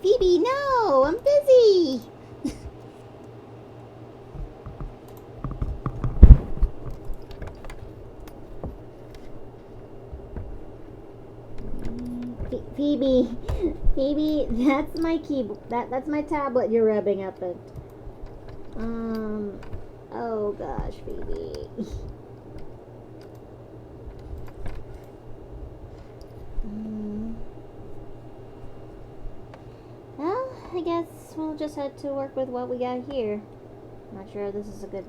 Phoebe, no! I'm busy! Phoebe, that's my keyboard. That's my tablet you're rubbing up it. Oh gosh, Phoebe. Well, I guess we'll just have to work with what we got here. Not sure if this is a good,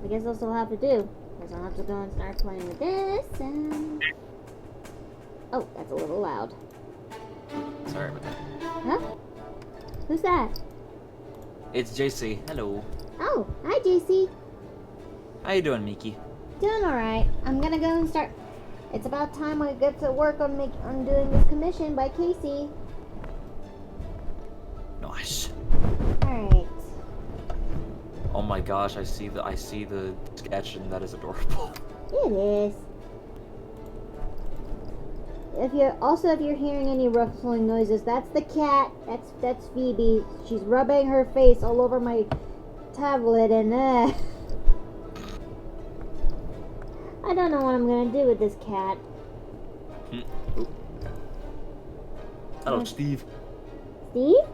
I guess that's what I'll have to do. Because I'll have to go and start playing with this, and... Oh, that's a little loud. Sorry about that. Huh? Who's that? It's JC. Hello. Oh, hi, JC. How you doing, Miki? Doing alright. I'm gonna go and start... It's about time I get to work on doing this commission by Casey. Nice. Alright. Oh my gosh, I see the sketch and that is adorable. It is. If you're hearing any ruffling noises, that's the cat. That's Phoebe. She's rubbing her face all over my tablet, and I don't know what I'm gonna do with this cat. Hello, Steve. Steve?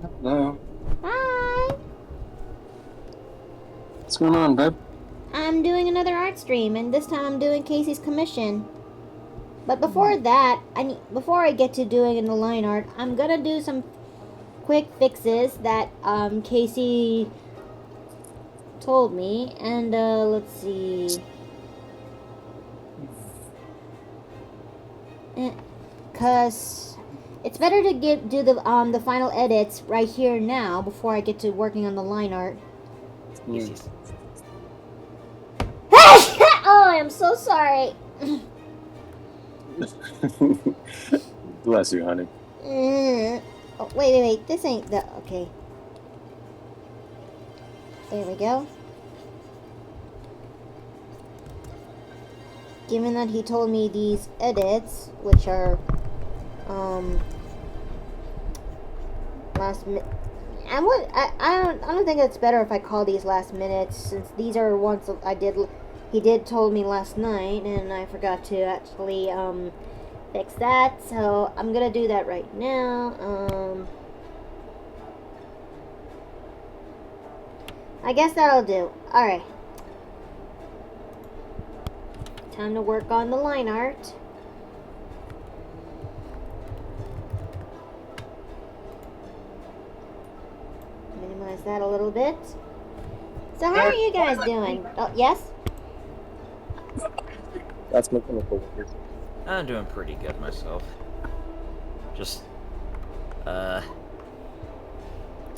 Hello. Hi. What's going on, babe? I'm doing another art stream, and this time I'm doing Casey's commission. But before that, before I get to doing the line art, I'm gonna do some quick fixes that Casey told me, and let's see. Cause it's better to do the final edits right here now before I get to working on the line art. Yes. Oh, I'm so sorry. Bless you, honey. Oh, wait. This ain't the... Okay. There we go. Given that he told me these edits, which are, last minute... I don't think it's better if I call these last minutes, since these are ones he told me last night, and I forgot to actually, fix that, so I'm gonna do that right now. I guess that'll do. Alright. Time to work on the line art. Minimize that a little bit. So how are you guys doing? Oh, yes? That's my chemical worker. I'm doing pretty good myself. Just,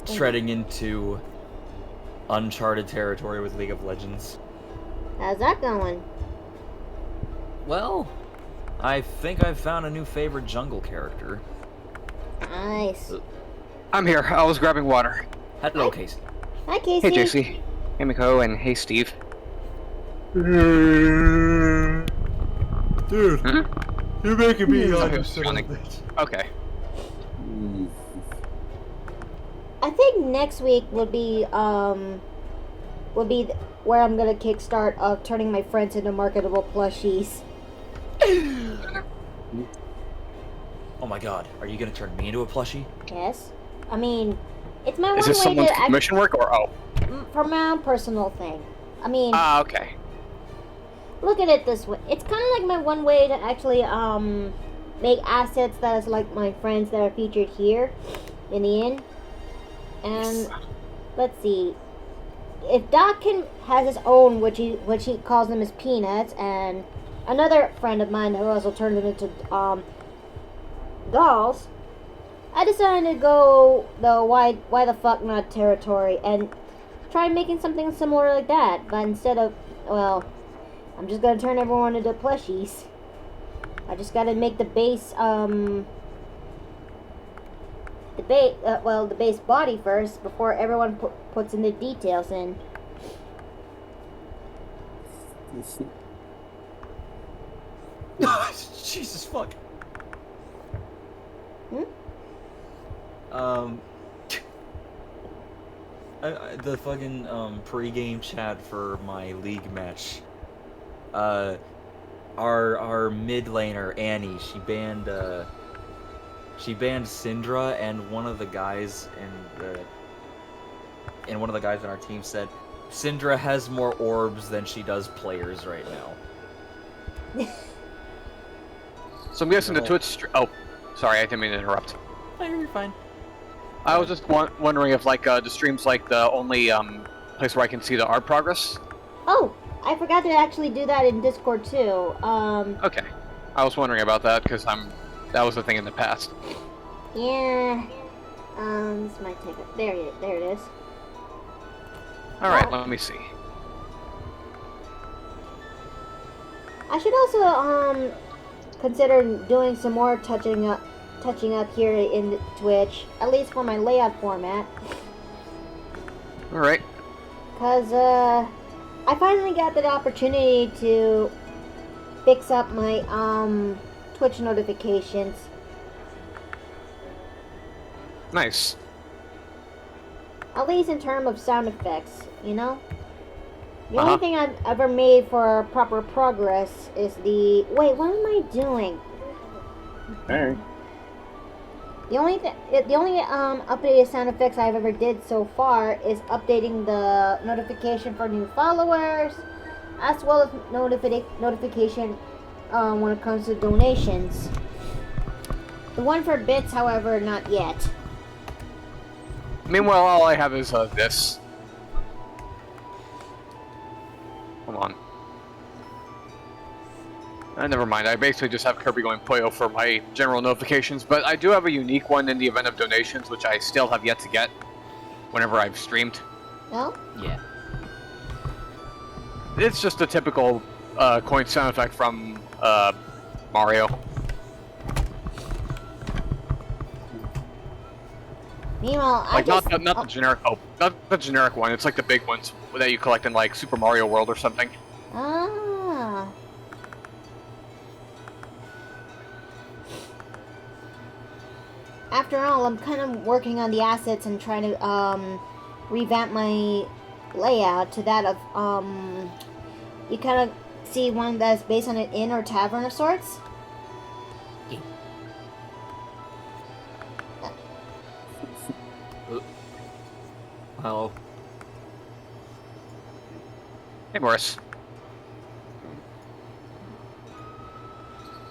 treading into uncharted territory with League of Legends. How's that going? Well, I think I've found a new favorite jungle character. Nice. I'm here. I was grabbing water. Hello, Casey. Hi, Casey. Hey, JC. Hey, Miko, and hey, Steve. Dude, you're making me Okay. I think next week would be where I'm gonna kickstart of turning my friends into marketable plushies. Oh my god, are you gonna turn me into a plushie? Yes. I mean, it's my Is one this way someone's to commission work or for my own personal thing. I mean, okay. look at it this way. It's kind of like my one way to actually make assets that is like my friends that are featured here in the inn. And let's see. If Doc has his own, which he calls them as peanuts, and another friend of mine who also turned them into dolls, I decided to go the why the fuck not territory and try making something similar like that. But instead of, well, I'm just gonna turn everyone into plushies. I just gotta make the base the base body first before everyone puts in the details in. Jesus fuck. The fucking pre-game chat for my league match. Our mid laner Annie, she banned Syndra, and one of the guys in our team said Syndra has more orbs than she does players right now. So I'm guessing the Twitch. Oh, sorry, I didn't mean to interrupt. Oh, you're fine. I was just wondering if like the stream's like the only place where I can see the art progress. Oh, I forgot to actually do that in Discord too. Okay, I was wondering about that because that was the thing in the past. Yeah. This might take a... There it is. All right, let me see. I should also consider doing some more touching up here in Twitch, at least for my layout format. All right. Cause I finally got that opportunity to fix up my Twitch notifications. Nice. At least in terms of sound effects, you know? The only thing I've ever made for proper progress is the... Wait, what am I doing? Alright. The only updated sound effects I've ever did so far is updating the notification for new followers, as well as notification when it comes to donations. The one for bits, however, not yet. Meanwhile, all I have is this. Hold on. Never mind, I basically just have Kirby going Puyo for my general notifications, but I do have a unique one in the event of donations, which I still have yet to get whenever I've streamed. No? Yeah. It's just a typical coin sound effect from Mario. Meanwhile, Like, not the generic, not the generic one, it's like the big ones that you collect in like Super Mario World or something. Ah. After all, I'm kind of working on the assets and trying to revamp my layout to that of you kind of see one that's based on an inn or tavern of sorts. Hello. Hey, Morris.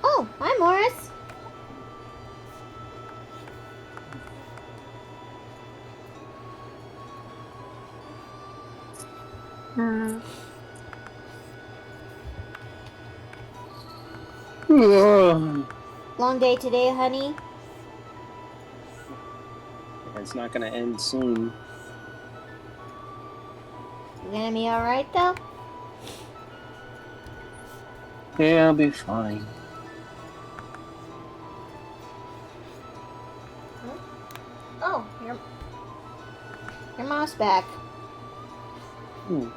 Oh, hi, Morris. Long day today, honey. It's not gonna end soon. You gonna be alright, though? Yeah, I'll be fine. Oh, your mouse back. Hmm.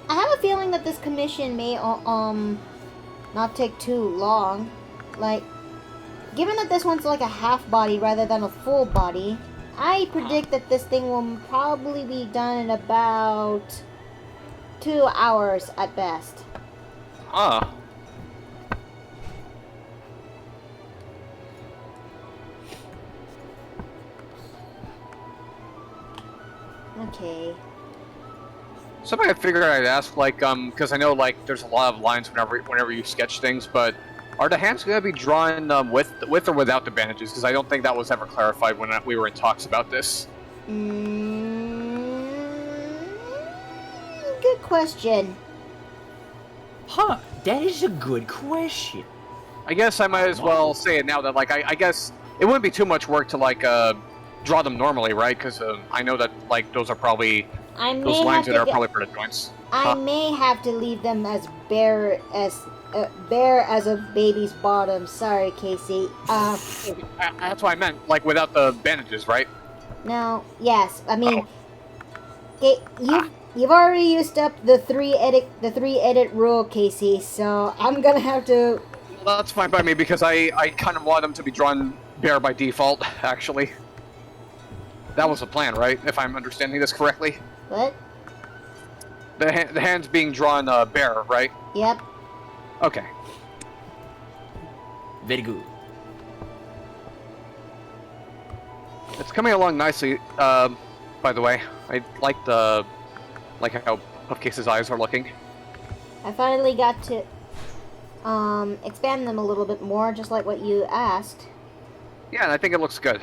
I have a feeling that this commission may not take too long. Like, given that this one's like a half body rather than a full body, I predict that this thing will probably be done in about 2 hours at best. Ah. Okay. Something I figured I'd ask, like, because I know, like, there's a lot of lines whenever you sketch things, but are the hands gonna be drawn with or without the bandages? Because I don't think that was ever clarified when we were in talks about this. Good question. Huh, that is a good question. I guess I might as well say it now that, like, I guess it wouldn't be too much work to, like, draw them normally, right? Because I know that, like, those are probably those lines that are probably for the joints. I may have to leave them as bare as a baby's bottom. Sorry, Casey. That's what I meant, like, without the bandages, right? No. Yes. I mean, You've already used up the three edit rule, Casey. So I'm gonna have to. Well, that's fine by me because I kind of want them to be drawn bare by default. Actually, that was the plan, right? If I'm understanding this correctly. What? The hands being drawn bare, right? Yep. Okay. Very good. It's coming along nicely. By the way, I like how Puffcase's eyes are looking. I finally got to expand them a little bit more, just like what you asked. Yeah, and I think it looks good.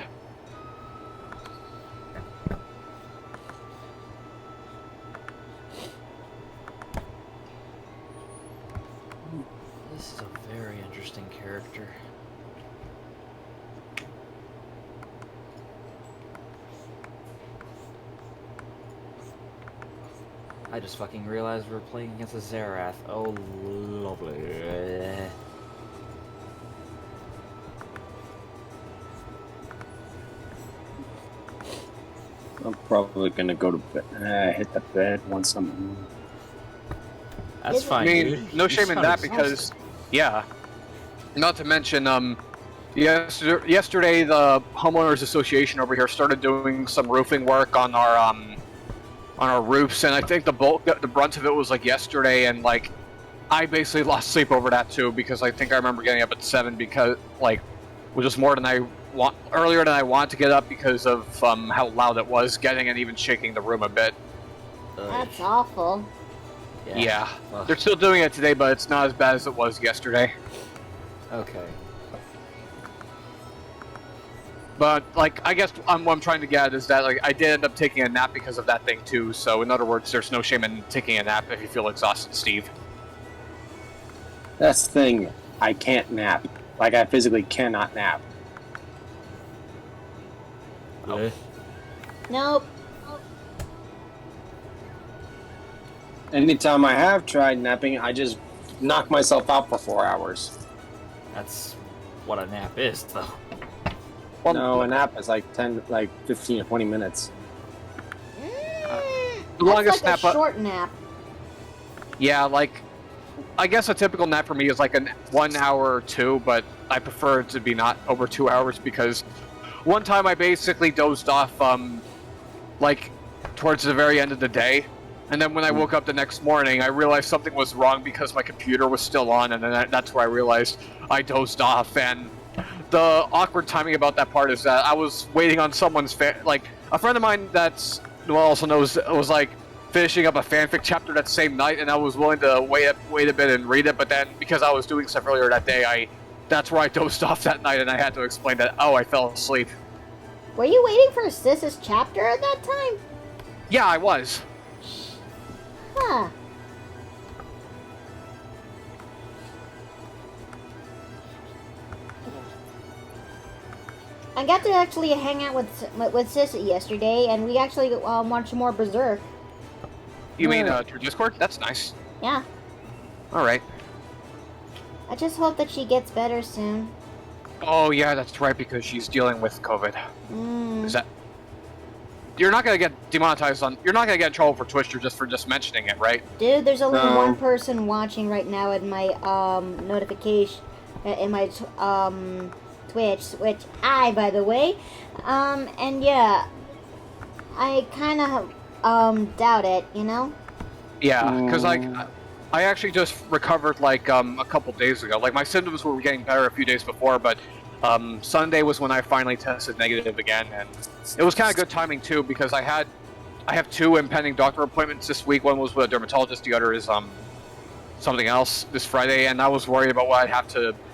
This is a very interesting character. I just fucking realized we're playing against a Zerath. Oh, lovely. I'm probably gonna go to bed. Hit the bed once I'm. That's I fine, I mean, dude. no You shame in sound that because, exhausted. yeah. Not to mention, yesterday the homeowners association over here started doing some roofing work on our roofs, and I think the brunt of it was like yesterday, and like I basically lost sleep over that too because I think I remember getting up at 7 because like it was just more than earlier than I wanted to get up because of how loud it was getting and even shaking the room a bit. That's awful. Yeah. Ugh. They're still doing it today, but it's not as bad as it was yesterday. Okay. But, like, I guess what I'm trying to get at is that, like, I did end up taking a nap because of that thing, too. So, in other words, there's no shame in taking a nap if you feel exhausted, Steve. That's the thing. I can't nap. Like, I physically cannot nap. Eh. Nope. Anytime I have tried napping, I just knock myself out for 4 hours. That's what a nap is, though. Well, No, a nap is like 15 or 20 minutes. the longest That's like nap... a short nap. Yeah, like, I guess a typical nap for me is like 1 hour or 2, but I prefer it to be not over 2 hours because one time I basically dozed off, like, towards the very end of the day. And then when I woke up the next morning, I realized something was wrong because my computer was still on, and then that's where I realized I dozed off. And the awkward timing about that part is that I was waiting on someone's like a friend of mine that's also knows was like finishing up a fanfic chapter that same night, and I was willing to wait a bit and read it. But then because I was doing stuff earlier that day, that's where I dozed off that night, and I had to explain that I fell asleep. Were you waiting for Sis's chapter at that time? Yeah, I was. Huh. I got to actually hang out with Sis yesterday, and we actually watched more Berserk. You mean through Discord? That's nice. Yeah. All right. I just hope that she gets better soon. Oh yeah, that's right because she's dealing with COVID. Mm. Is that? You're not gonna get demonetized on. You're not gonna get in trouble for Twitch for just mentioning it, right? Dude, there's only No. one person watching right now in my notification in my Twitch, which by the way, and yeah, I kind of doubt it, you know. Yeah, because like I actually just recovered like a couple days ago. Like my symptoms were getting better a few days before, but Sunday was when I finally tested negative again, and it was kind of good timing too because I have 2 impending doctor appointments this week. One was with a dermatologist, the other is something else this Friday, and I was worried about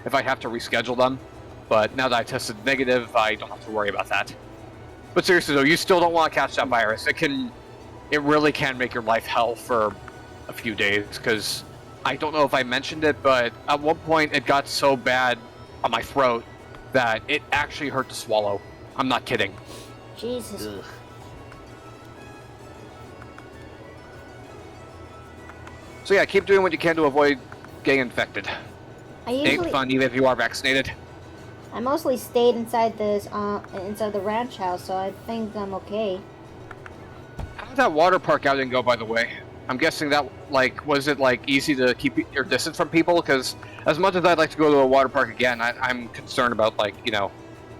if I have to reschedule them. But now that I tested negative, I don't have to worry about that. But seriously though, you still don't want to catch that virus. It really can make your life hell for a few days, because I don't know if I mentioned it, but at one point it got so bad on my throat that it actually hurt to swallow. I'm not kidding. Jesus. Ugh. So yeah, keep doing what you can to avoid getting infected. I It ain't usually fun even if you are vaccinated. I mostly stayed inside the ranch house, so I think I'm okay. did that water park outing go, by the way? I'm guessing that, like, was it, like, easy to keep your distance from people? Because as much as I'd like to go to a water park again, I'm concerned about, like, you know,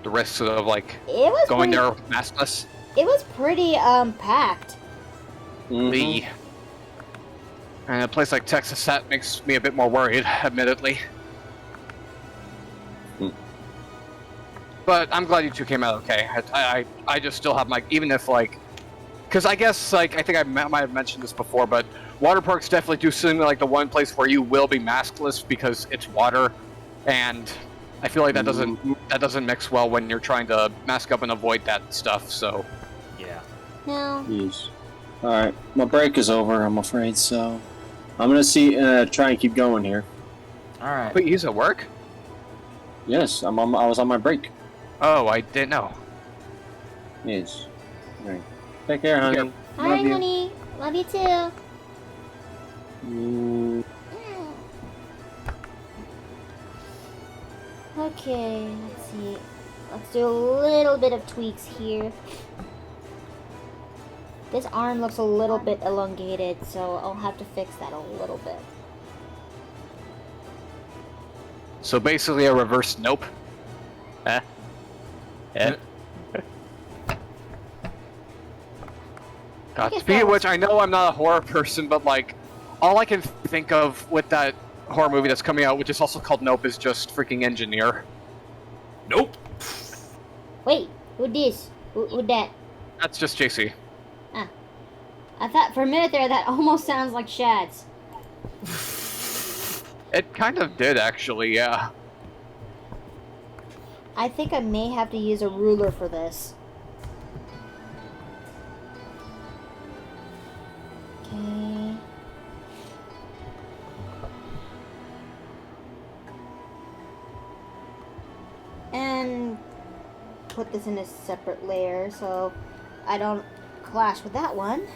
the risks of, like, It was going pretty, there maskless. It was pretty packed. Mhm. And a place like Texas, that makes me a bit more worried, admittedly. But I'm glad you two came out okay. I just still have my, even if, like, because I guess, like, I think I might have mentioned this before, but water parks definitely do seem like the one place where you will be maskless because it's water, and I feel like that doesn't mix well when you're trying to mask up and avoid that stuff. So Yeah. No. Jeez. All right, my break is over. I'm afraid so. I'm gonna try and keep going here. All right. wait, he's at work? Yes, I was on my break. Oh, I didn't know. Yes. All right. Take care, honey. Okay. Hi, Love you. honey. Love you too. Mm. Okay, let's see. Let's do a little bit of tweaks here. This arm looks a little bit elongated, so I'll have to fix that a little bit. So basically a reverse nope. Eh? Eh? I guess Speaking that of was- which, I know I'm not a horror person, but like, all I can think of with that horror movie that's coming out, which is also called Nope, is just freaking Engineer. Nope. Wait, who this? Who that? That's just JC. I thought for a minute there that almost sounds like Shad's. It kind of did, actually, yeah. I think I may have to use a ruler for this. Okay. And put this in a separate layer so I don't clash with that one.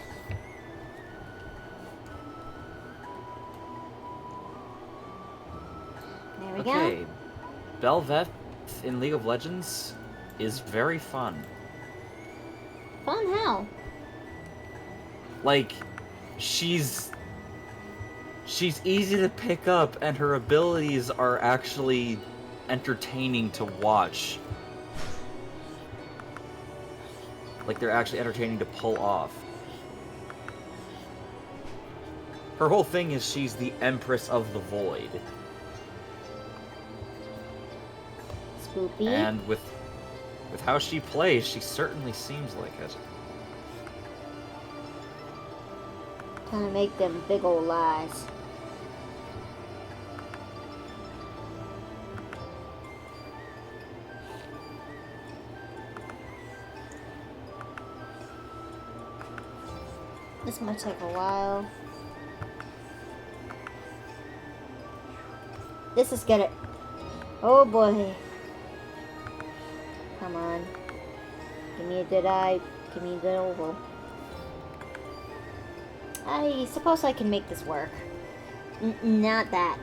There we Okay. go. Belveth in League of Legends is very fun. Fun how? Like, she's easy to pick up, and her abilities are actually entertaining to watch. Like, they're actually entertaining to pull off. Her whole thing is she's the Empress of the Void. Spoopy. And with how she plays, she certainly seems like it. Trying to make them big old lies. This might take a while. This is gonna... Oh boy. Come on. Give me a good eye. Give me a good oval. I suppose I can make this work. Not that.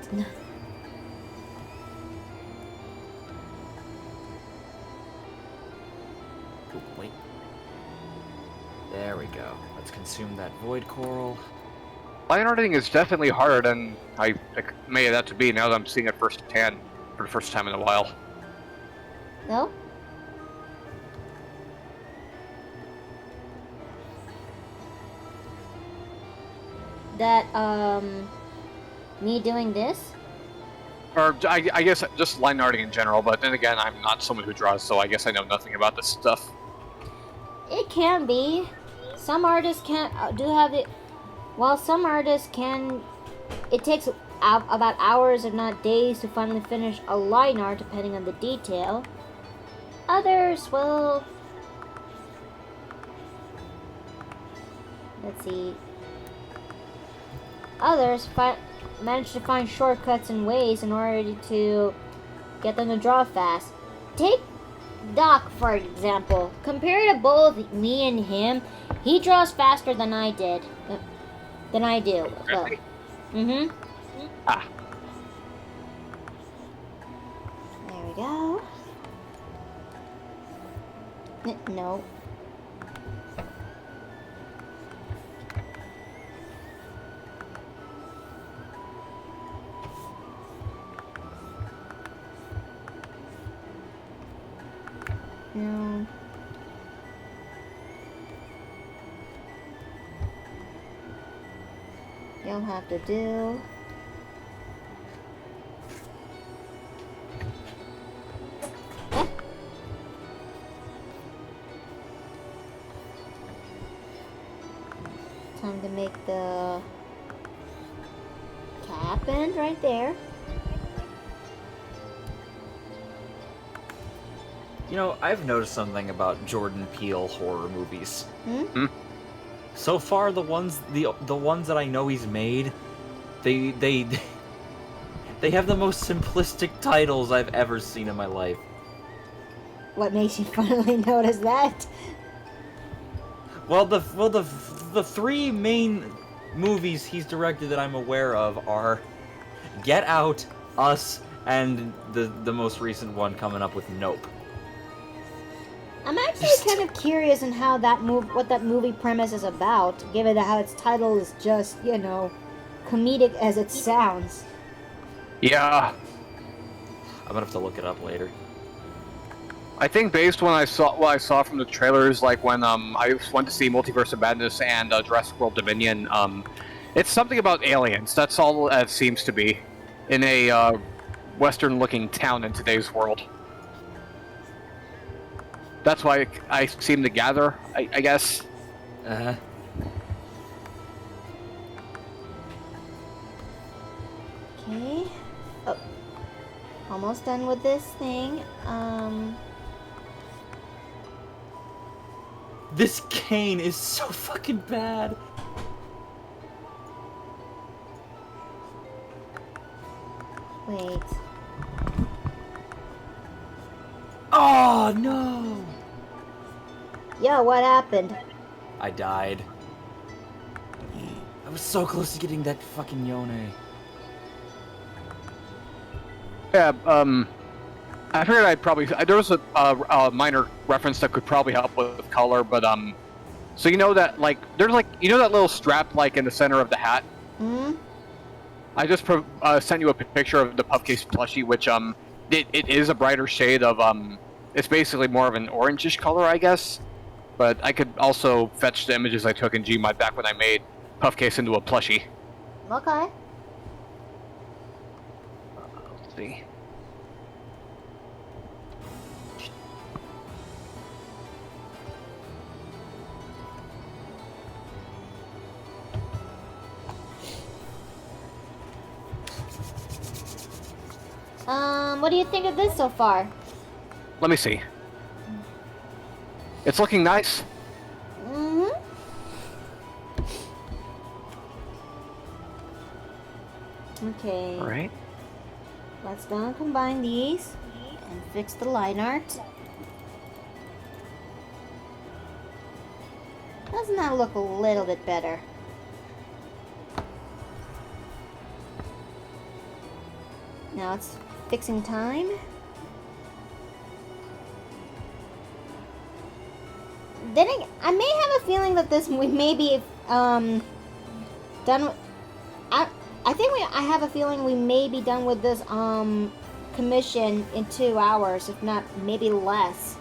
Ooh, wait. There we go. Let's consume that void coral. Line arting is definitely harder than I made it out to be now that I'm seeing it firsthand for the first time in a while. No? That, me doing this? Or I guess just line arting in general, but then again, I'm not someone who draws, so I guess I know nothing about this stuff. It can be. Some artists can do have it. While some artists can, it takes about hours, if not days, to finally finish a line art, depending on the detail. Others, well, let's see. Others manage to find shortcuts and ways in order to get them to draw fast. Take Doc, for example. Compared to both me and him, he draws faster than I did. Than I do. Well, Really? Ah. There we go. No. You'll have to do. Eh. Time to make the cap end right there. You know, I've noticed something about Jordan Peele horror movies. Hmm? So far, the ones that I know he's made, they have the most simplistic titles I've ever seen in my life. What makes you finally notice that? Well, the three main movies he's directed that I'm aware of are Get Out, Us, and the most recent one coming up with Nope. I'm actually kind of curious on how what that movie premise is about, given that how its title is just, you know, comedic as it sounds. Yeah. I'm gonna have to look it up later. I think based on what I saw from the trailers, like when I went to see Multiverse of Madness and Jurassic World Dominion, it's something about aliens. That's all it seems to be in a Western-looking town in today's world. That's why I seem to gather, I guess. Uh-huh. Okay. Oh. Almost done with this thing. This cane is so fucking bad. Wait. Oh no! Yo, what happened? I died. I was so close to getting that fucking Yone. Yeah, I figured I'd probably... There was a minor reference that could probably help with color, but, so you know that, like, there's, like, you know that little strap, like, in the center of the hat? Hmm? I just sent you a picture of the Puffcase plushie, which, it is a brighter shade of, it's basically more of an orangish color, I guess. But I could also fetch the images I took in Gmod back when I made Puffcase into a plushie. Okay. Let's see. What do you think of this so far? Let me see. It's looking nice. Mm-hmm. Okay. Alright. Let's go and combine these and fix the line art. Doesn't that look a little bit better? Now it's fixing time. Then I may have a feeling that this we may be done with, I have a feeling we may be done with this commission in 2 hours, if not maybe less.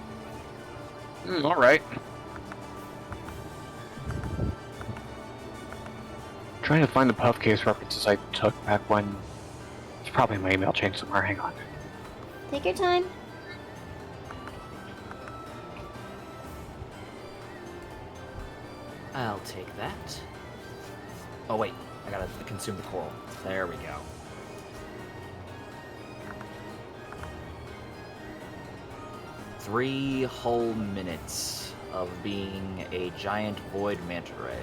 Alright. Trying to find the Puffcase references I took back when... It's probably in my email chain somewhere, hang on. Take your time. I'll take that. Oh wait, I gotta consume the coral. There we go. Three whole minutes of being a giant void manta ray.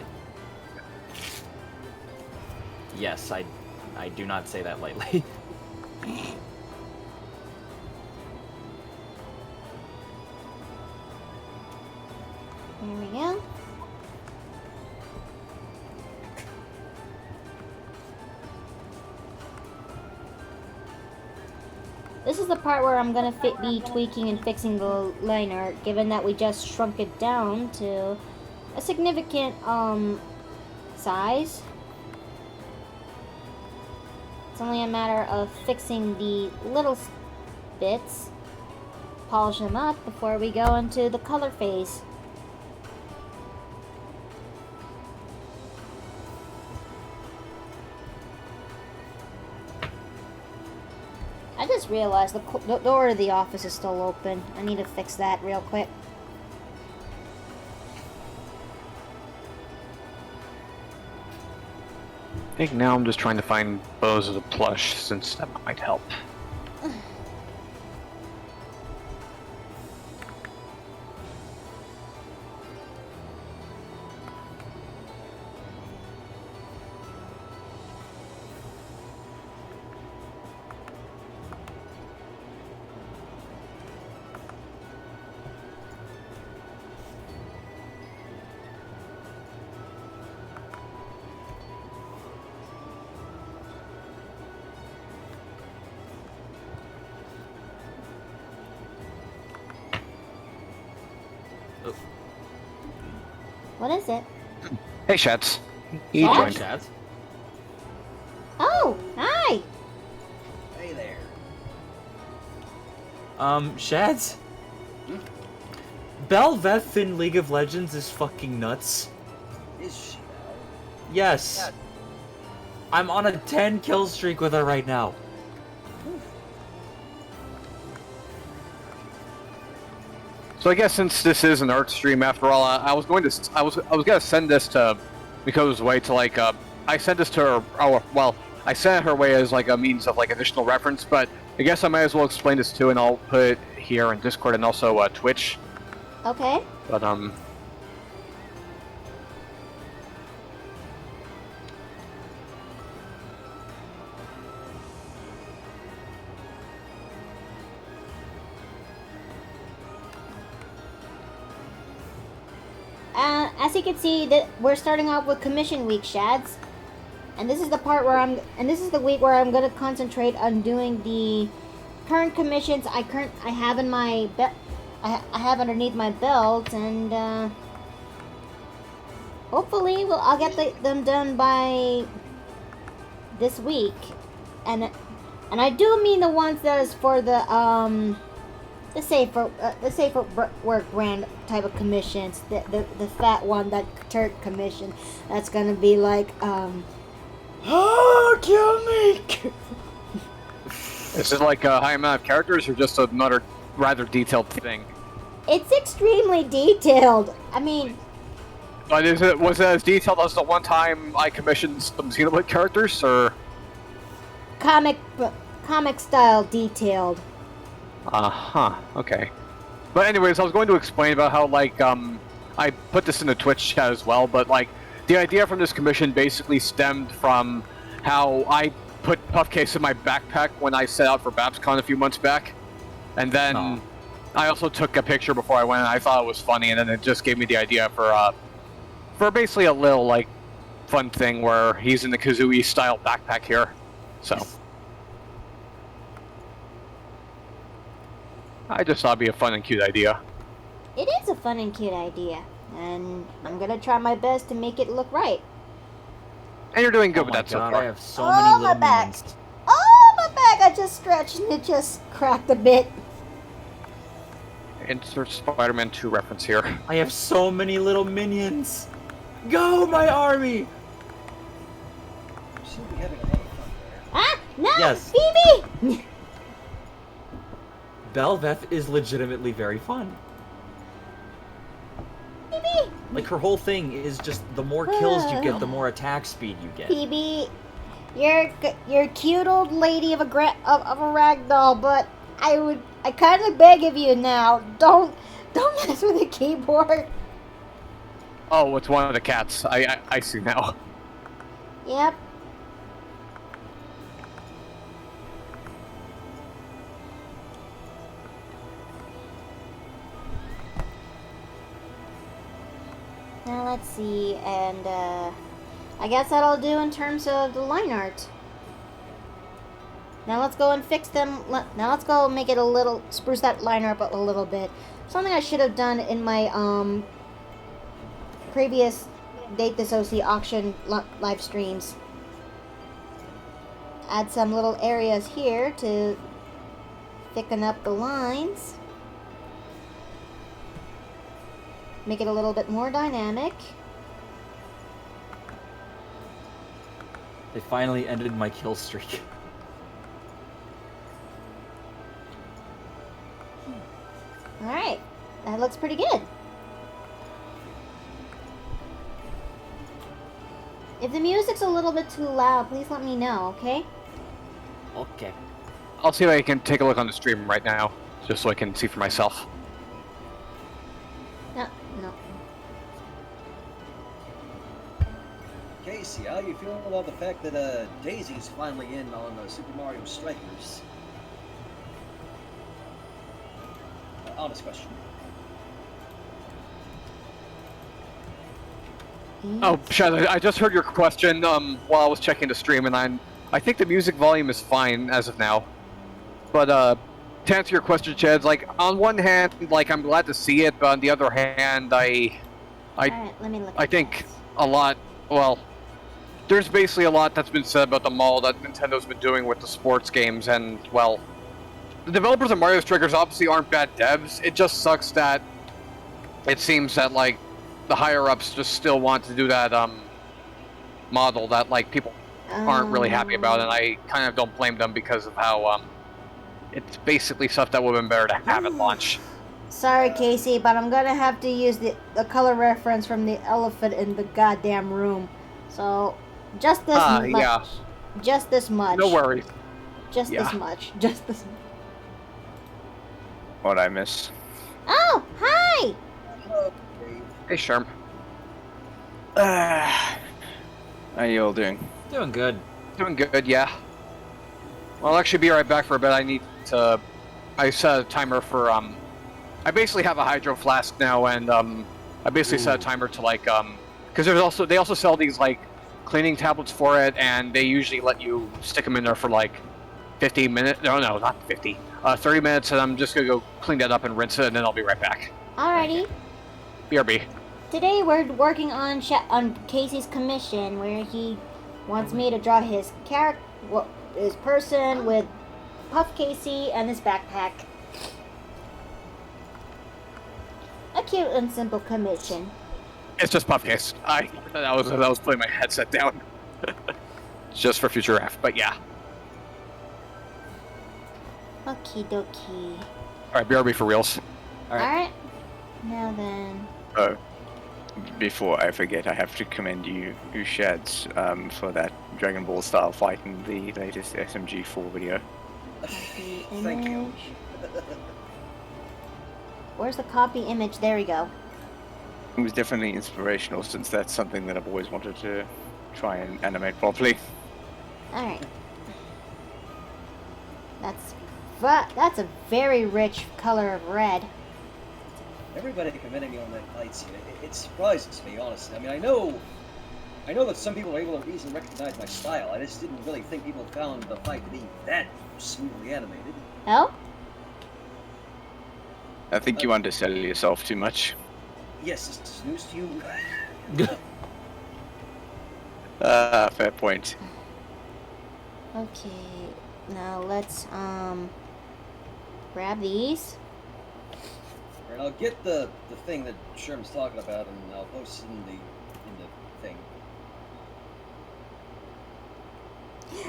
Yes, I do not say that lightly. There we go. This is the part where I'm gonna be tweaking and fixing the line art, given that we just shrunk it down to a significant size. It's only a matter of fixing the little bits, polish them up before we go into the color phase. I just realized the door of the office is still open. I need to fix that real quick. I think now I'm just trying to find bows of the plush, since that might help. What is it? Hey, Shats. You Shats? joined. Chats. Oh, hi! Hey there. Shads? Belveth in League of Legends is fucking nuts. Is she now? Yes. I'm on a 10 kill streak with her right now. So I guess since this is an art stream, after all, I was gonna send this to Miko's way to like I sent this to her. Oh, well, I sent it her way as like a means of like additional reference, but I guess I might as well explain this too, and I'll put it here in Discord and also Twitch. Okay. But As you can see, that we're starting off with commission week, Shads, and this is the part where this is the week where I'm gonna concentrate on doing the current commissions I have in my I have underneath my belt, and hopefully I'll get them done by this week, and I do mean the ones that is for the the safer work brand type of commissions, the fat one, that Turk commission, that's gonna be like oh, kill me. is it like a high amount of characters or just another rather detailed thing? It's extremely detailed. I mean, But was it as detailed as the one time I commissioned some Xenoblade characters, or? comic style detailed. Okay. But anyways, I was going to explain about how, like, I put this in the Twitch chat as well, but, like, the idea from this commission basically stemmed from how I put Puffcase in my backpack when I set out for BabsCon a few months back. And then I also took a picture before I went, and I thought it was funny, and then it just gave me the idea for basically a little, like, fun thing where he's in the Kazooie-style backpack here. So I just thought it'd be a fun and cute idea. It is a fun and cute idea, and I'm gonna try my best to make it look right. And you're doing good Oh with my that so god, far. I have so Oh, many my little back. minions. Oh, my back! I just stretched and it just cracked a bit. Insert Spider-Man 2 reference here. I have so many little minions. Go, my army! You seem to be having a lot of fun there. Ah, no, Yes. Phoebe! Belveth is legitimately very fun. Phoebe! Like, her whole thing is just the more kills you get, the more attack speed you get. Phoebe, you're a cute old lady of a rag doll, but I kind of beg of you now, don't mess with the keyboard. Oh, it's one of the cats. I see now. Yep. Now let's see, and I guess that'll do in terms of the line art. Now let's go and fix them. Now let's go make it a little, spruce that line art up a little bit. Something I should have done in my previous Date This OC auction live streams. Add some little areas here to thicken up the lines. Make it a little bit more dynamic. They finally ended my kill streak. looks pretty good. If the music's a little bit too loud, please let me know, okay? Okay. I'll see if I can take a look on the stream right now, just so I can see for myself. No. Casey, how you feeling about the fact that Daisy's finally in on Super Mario Strikers? Honest question. Oh, Shad, I just heard your question while I was checking the stream, and I think the music volume is fine as of now. But to answer your question, Chad, like on one hand, like I'm glad to see it, but on the other hand, Alright, let me look I at think this. a lot. Well, there's basically a lot that's been said about the mall that Nintendo's been doing with the sports games, and well, the developers of Mario Strikers obviously aren't bad devs. It just sucks that it seems that like the higher ups just still want to do that model that like people aren't really happy about, and I kind of don't blame them because of how it's basically stuff that would have been better to have at launch. Sorry, Casey, but I'm gonna have to use the color reference from the elephant in the goddamn room. So, just this much. Yeah. Just this much. No worries. Just Yeah. this much. Just this much. What I miss? Oh, hi! Hey, Sherm. How you all doing? Doing good. Doing good, yeah. Well, I'll actually be right back for a bit. I set a timer for, I basically have a hydro flask now, and, I basically set a timer to, like, because they also sell these, like, cleaning tablets for it, and they usually let you stick them in there for, like, 15 minutes. No, not 50. 30 minutes, and I'm just gonna go clean that up and rinse it, and then I'll be right back. Alrighty. BRB. Today we're working on Casey's commission, where he wants me to draw his his person with Puff Casey and his backpack. A cute and simple commission. It's just puff case. I was putting my headset down. Just for future ref, but yeah. Okie dokie. Alright, BRB for reals. Alright. Now then. Before I forget, I have to commend you, Shads, for that Dragon Ball style fight in the latest SMG4 video. Copy Thank you. image. Where's the copy image? There we go. It was definitely inspirational, since that's something that I've always wanted to try and animate properly. Alright. That's a very rich color of red. Everybody commending me on that fight scene. It surprises me, honestly. I mean, I know that some people are able to easily recognize my style. I just didn't really think people found the fight to be that smoothly animated. Oh? I think you undersell yourself too much. Yes, this is news to you. Fair point. Okay. Now let's grab these. And I'll get the thing that Sherman's talking about, and I'll post it in the thing.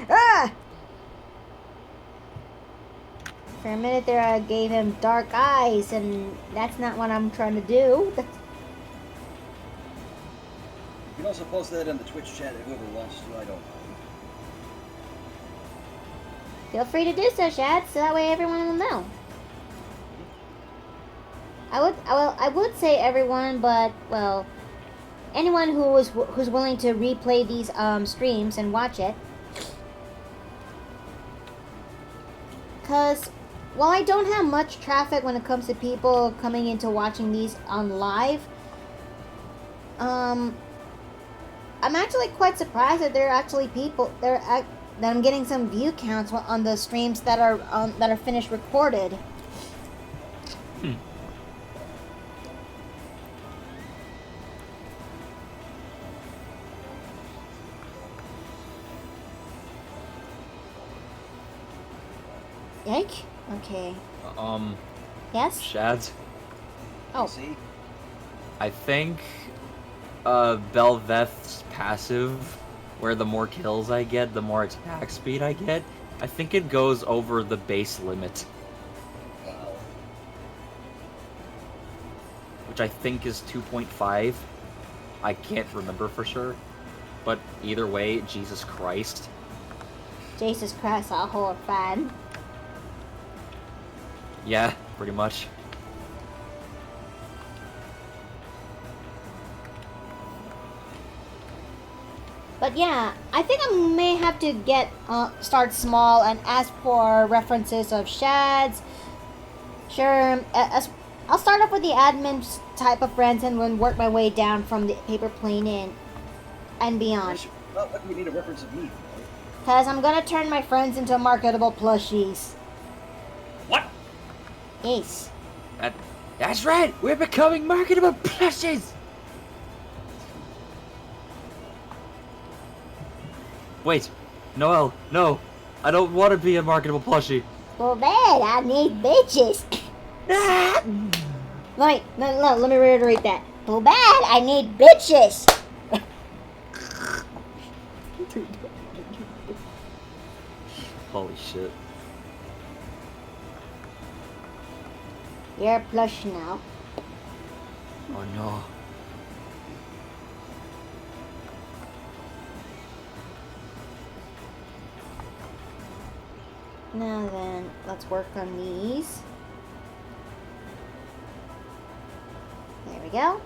Ah! For a minute there, I gave him dark eyes, and that's not what I'm trying to do. You can also post that in the Twitch chat if whoever wants to. I don't know. Feel free to do so, Shad, so that way everyone will know. I would say everyone, but well, anyone who's willing to replay these streams and watch it. Cause while I don't have much traffic when it comes to people coming into watching these on live, I'm actually quite surprised that there are actually people that I'm getting some view counts on the streams that are finished recorded. Yike. Okay. Yes? Shads, Oh. See? I think Belveth's passive, where the more kills I get, the more attack speed I get, I think it goes over the base limit. Wow. which I think is 2.5. I can't remember for sure. But either way, Jesus Christ. Jesus Christ, a horror fan. Yeah, pretty much. But yeah, I think I may have to start small and ask for references of shads. Sure, I'll start off with the admin type of friends and then work my way down from the paper plane and beyond. Well, what do you need a reference of me for? Cause I'm gonna turn my friends into marketable plushies. What? Yes. That's right. We're becoming marketable plushies. Wait, Noel, no. I don't want to be a marketable plushie. Well, bad. I need bitches. Wait, no, let me reiterate that. Too bad. I need bitches. Holy shit. You're a plush now. Oh no. Now then, let's work on these. There we go.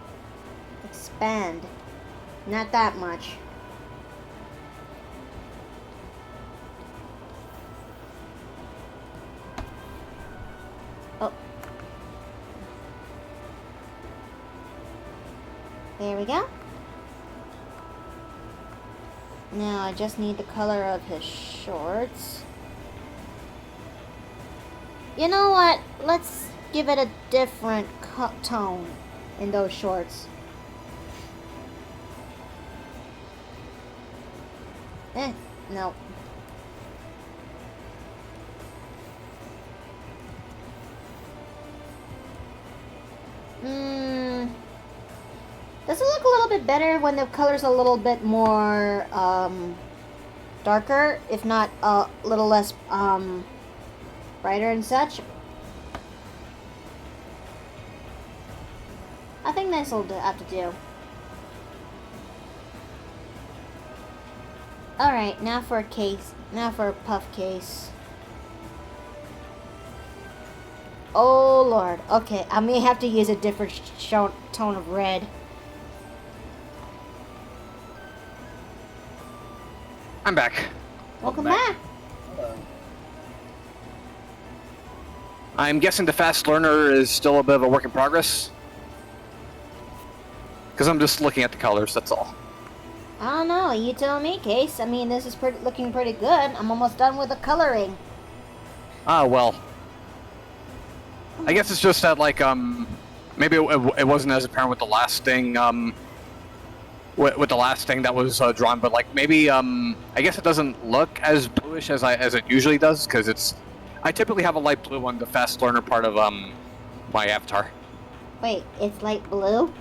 Expand. Not that much. Oh. There we go. Now I just need the color of his shorts. You know what? Let's give it a different tone in those shorts. No. Does it look a little bit better when the color's a little bit more darker, if not a little less brighter and such? I think this will have to do. Alright, now for a case. Now for a puff case. Oh lord. Okay, I may have to use a different tone of red. I'm back. Welcome back. I'm guessing the fast learner is still a bit of a work in progress. Because I'm just looking at the colors, that's all. I don't know. You tell me, Case. I mean, this is looking pretty good. I'm almost done with the coloring. Ah, well. I guess it's just that, like, maybe it wasn't as apparent with the last thing, with the last thing that was drawn, but, like, maybe, I guess it doesn't look as bluish as it usually does, because it's... I typically have a light blue on the fast learner part of, my avatar. Wait, it's light blue?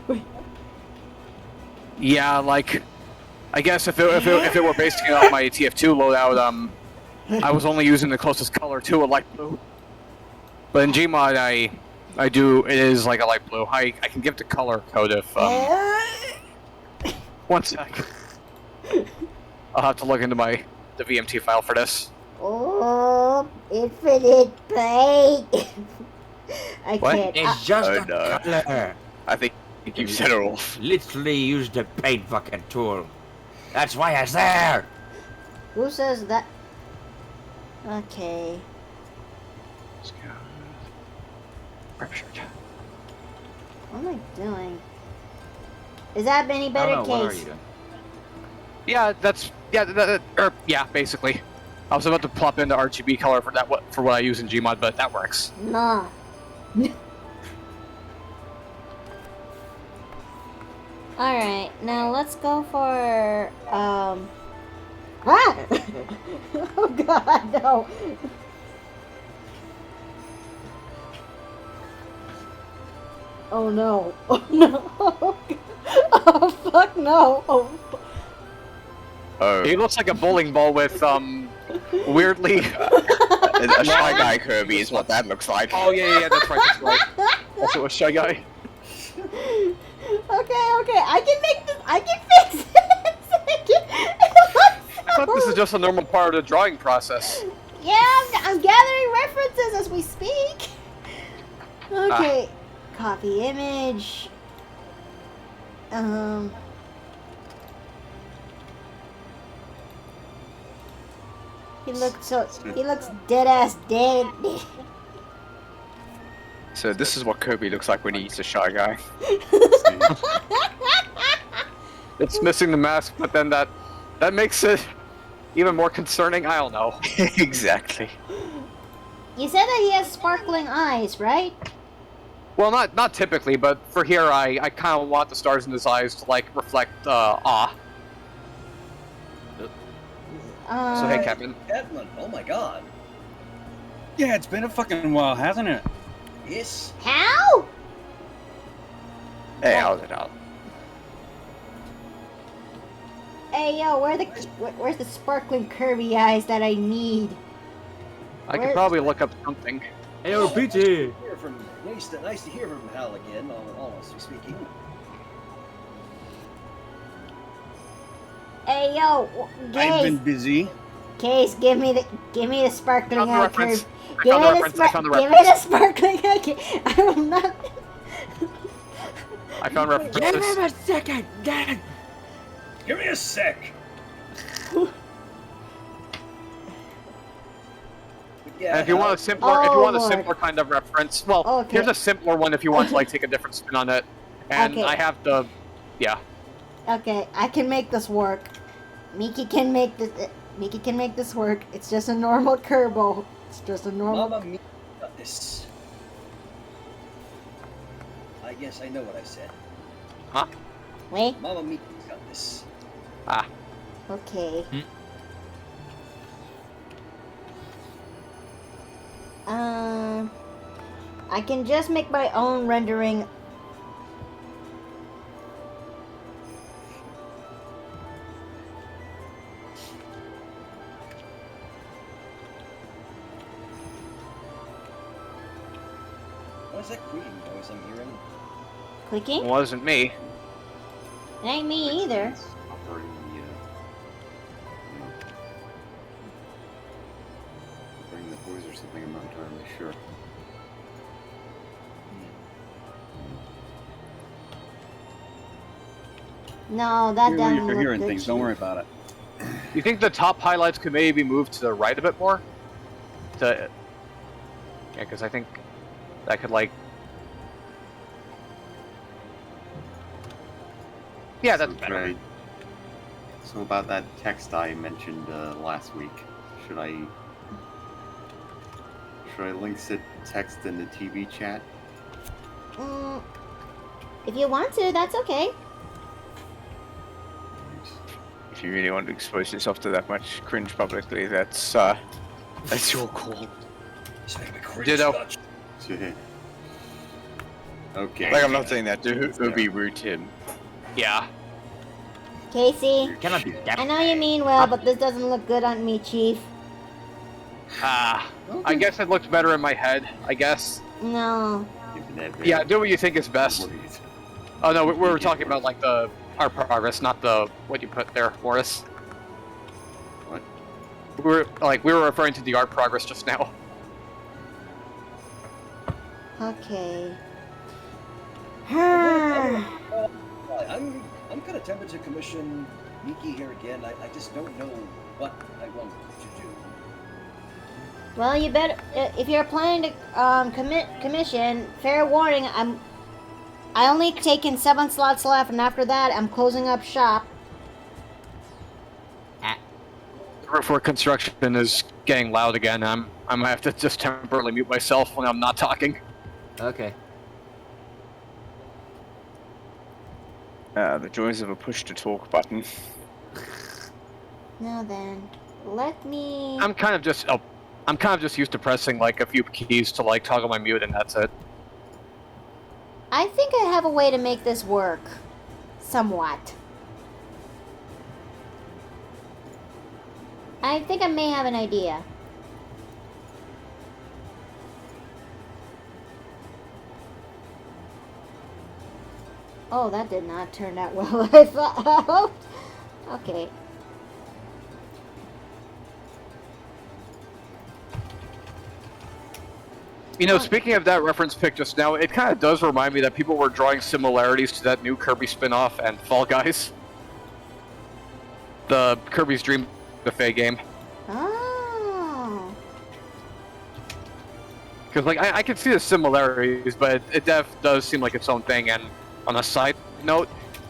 Yeah, like... I guess if it were basing it off my TF2 loadout, I was only using the closest color to a light blue. But in Gmod, I do, it is like a light blue. I can give the color code if, 1 sec. I'll have to look into the VMT file for this. Oh, infinite paint. I What? can't. It's just Oh, a no. color. I think you set her off. Literally used a paint fucking tool. That's why I there. Who says that? Okay. Let's go. Prep shirt. What am I doing? Is that any I better, don't know, what are Case? you doing? Yeah, that's yeah, basically. I was about to plop in the RGB color for what I use in Gmod, but that works. Nah. Alright, now let's go for, Ah! Oh god, no. Oh no. Oh no. Oh fuck no. Oh. Oh, He looks like a bowling ball with weirdly. a Shy Guy Kirby is what that looks like. Oh yeah, that's right. That's right. That's what was Shy Guy. Okay, I can make this. I can fix it. I thought this is just a normal part of the drawing process. Yeah, I'm gathering references as we speak. Okay, copy image. He looks dead ass dead. So this is what Kirby looks like when he eats a Shy Guy. It's missing the mask, but then that makes it even more concerning. I don't know. Exactly. You said that he has sparkling eyes, right? Well, not typically, but for here, I kind of want the stars in his eyes to like reflect awe. So hey, Captain. Edmund, oh my god. Yeah, it's been a fucking while, hasn't it? Yes. How? Hey, how's it out? Hey yo, where's the sparkling Kirby eyes that I need? I could probably look up something. Hey, yo, Peachy! Nice to hear from Hal again, honestly speaking. Hey yo, I've been Case, busy. Case, give me the sparkling Found the eye reference. Kirby. I found the Give reference. me the sparkling eye. I will not. I found references. Give him a second, Dad! Give me a sec. Yeah, And if you want a simpler, kind of reference, well, Okay. here's a simpler one if you want to like take a different spin on it. And Okay. I have the, yeah. Okay, I can make this work. Miki can make this work. It's just a normal Kerbo. It's just a normal. Mama Mia got this. I guess I know what I said. Huh? Wait. Mama Mia got this. Ah. Okay. I can just make my own rendering. What is that creaking noise I'm hearing? Clicking? It wasn't me. It ain't me either. Operating the boys or something, I'm not entirely sure. No, that You're doesn't look hearing good. things, don't worry about it. You think the top highlights could maybe move to the right a bit more? Yeah, because I think that could like. Yeah, that's better. So about that text I mentioned last week, should I link the text in the TV chat? If you want to, that's okay. If you really want to expose yourself to that much cringe publicly, that's your call. Just make me cringe. Ditto. Dutch. Okay. Like, I'm not saying that to be rude to him. Yeah. Casey, You cannot be that I know you mean well, but this doesn't look good on me, Chief. I guess it looked better in my head. I guess. No. Yeah, do what you think is best. Oh no, we were talking about like our progress, not the what you put there, Morris. What? We were referring to the art progress just now. Okay. I'm kind of tempted to commission Miki here again. I just don't know what I want to do. Well, you better if you're planning to commission. Fair warning, I only taken 7 slots left, and after that, I'm closing up shop. The roof work construction is getting loud again. I'm gonna have to just temporarily mute myself when I'm not talking. Okay. The joys of a push-to-talk button. Now then, let me. I'm kind of just used to pressing like a few keys to like toggle my mute, and that's it. I think I have a way to make this work. Somewhat. I think I may have an idea. Oh, that did not turn out well. I thought. Okay. You know, speaking of that reference pic just now, it kind of does remind me that people were drawing similarities to that new Kirby spin-off and Fall Guys. The Kirby's Dream Buffet game. Oh. Because, like, I can see the similarities, but it does seem like its own thing. And on a side note,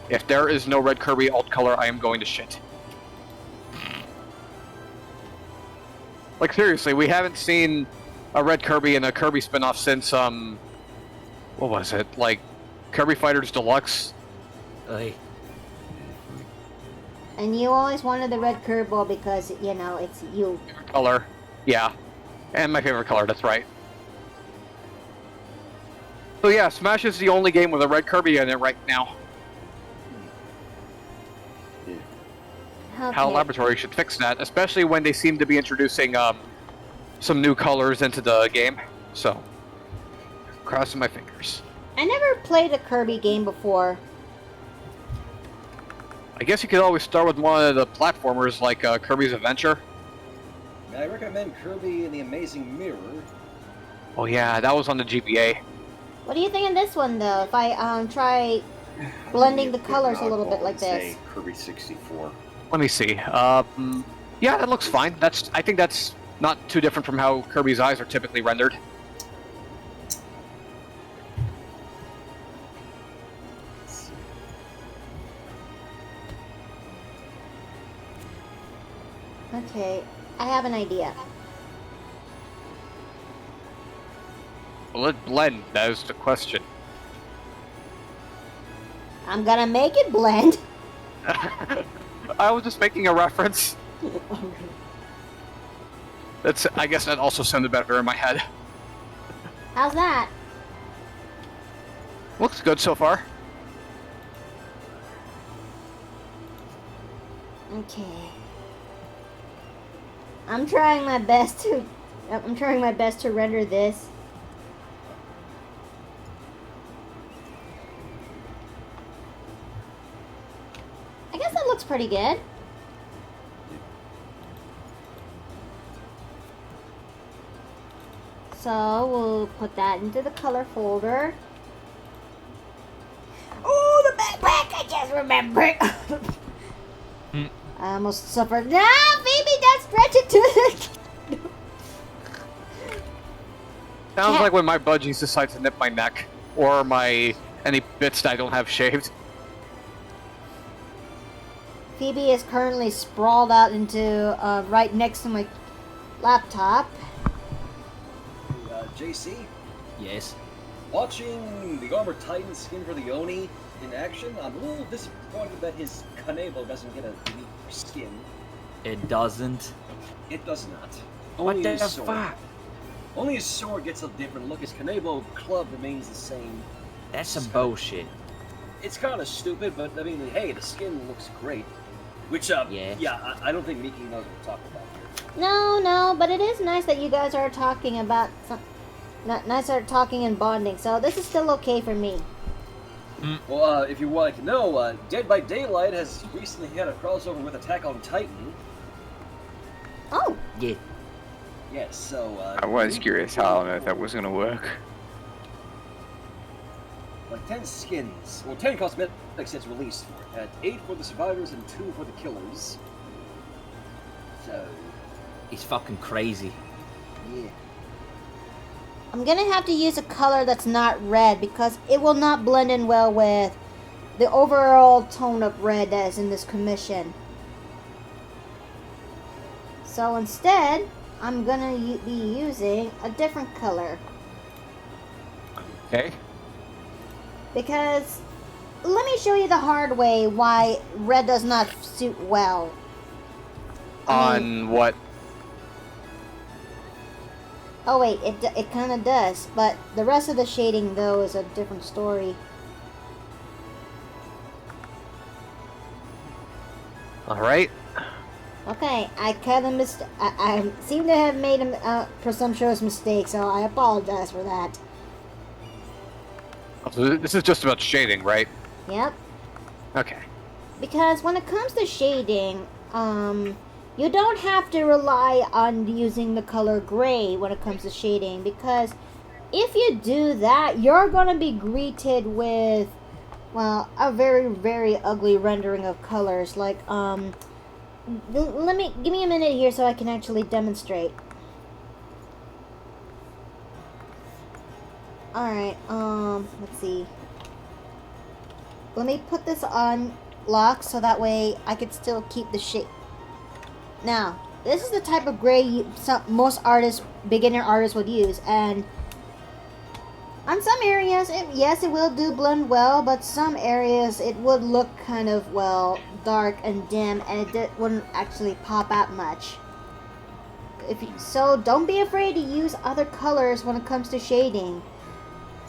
if there is no red Kirby alt color, I am going to shit. Like, seriously, we haven't seen a red Kirby and a Kirby spin-off since, what was it? Like, Kirby Fighters Deluxe? Like, And you always wanted the red curveball because, you know, it's you. Color. Yeah. And my favorite color, that's right. So yeah, Smash is the only game with a red Kirby in it right now. Okay. HAL Laboratory should fix that, especially when they seem to be introducing some new colors into the game. So, crossing my fingers. I never played a Kirby game before. I guess you could always start with one of the platformers like Kirby's Adventure. I recommend Kirby and the Amazing Mirror. Oh yeah, that was on the GBA. What do you think of this one, though? If I try blending the colors a little bit like this. Say Kirby 64. Let me see. Yeah, that looks fine. I think that's not too different from how Kirby's eyes are typically rendered. Okay, I have an idea. Will it blend? That is the question. I'm gonna make it blend. I was just making a reference. I guess that also sounded better in my head. How's that? Looks good so far. Okay. I'm trying my best to render this. I guess that looks pretty good. So we'll put that into the color folder. Oh, the backpack! I just remembered. I almost suffered. Nah, baby, don't stretch it to the. Sounds like when my budgies decide to nip my neck or any bits that I don't have shaved. Phoebe is currently sprawled out into right next to my laptop. JC, yes. watching the Armored Titan skin for the Oni in action, I'm a little disappointed that his Kanebo doesn't get a unique skin. It doesn't. It does not. What Only the his sword. fuck? Only his sword gets a different look. His Kanebo club remains the same. That's some bullshit. It's kind of stupid, but I mean, hey, the skin looks great. Which, yeah, I don't think Miki knows what to talk about here. No, but it is nice that you guys are talking about nice are talking and bonding. So this is still okay for me. Well, if you would like to know, Dead by Daylight has recently had a crossover with Attack on Titan. Oh. Yeah. Yes, so, I was curious how on earth that was going to work. like 10 skins, well, 10 cosmetic sets released for it. 8 for the survivors and 2 for the killers. So, He's fucking crazy. yeah. I'm gonna have to use a color that's not red because it will not blend in well with the overall tone of red that is in this commission. So instead, I'm gonna be using a different color. Okay. Because, let me show you the hard way why red does not suit well. On what? Oh wait, it kind of does, but the rest of the shading though is a different story. Alright. Okay, I kind of I seem to have made a presumptuous mistake, so I apologize for that. So this is just about shading, right? Yep. Okay. Because when it comes to shading, you don't have to rely on using the color gray when it comes to shading, because if you do that, you're gonna be greeted with, well, a very, very ugly rendering of colors. Like, give me a minute here so I can actually demonstrate. Alright, let's see. Let me put this on lock so that way I could still keep the shape. Now, this is the type of gray most artists, beginner artists would use, and on some areas, yes, it will do blend well, but some areas it would look kind of, well, dark and dim, and it wouldn't actually pop out much. So don't be afraid to use other colors when it comes to shading.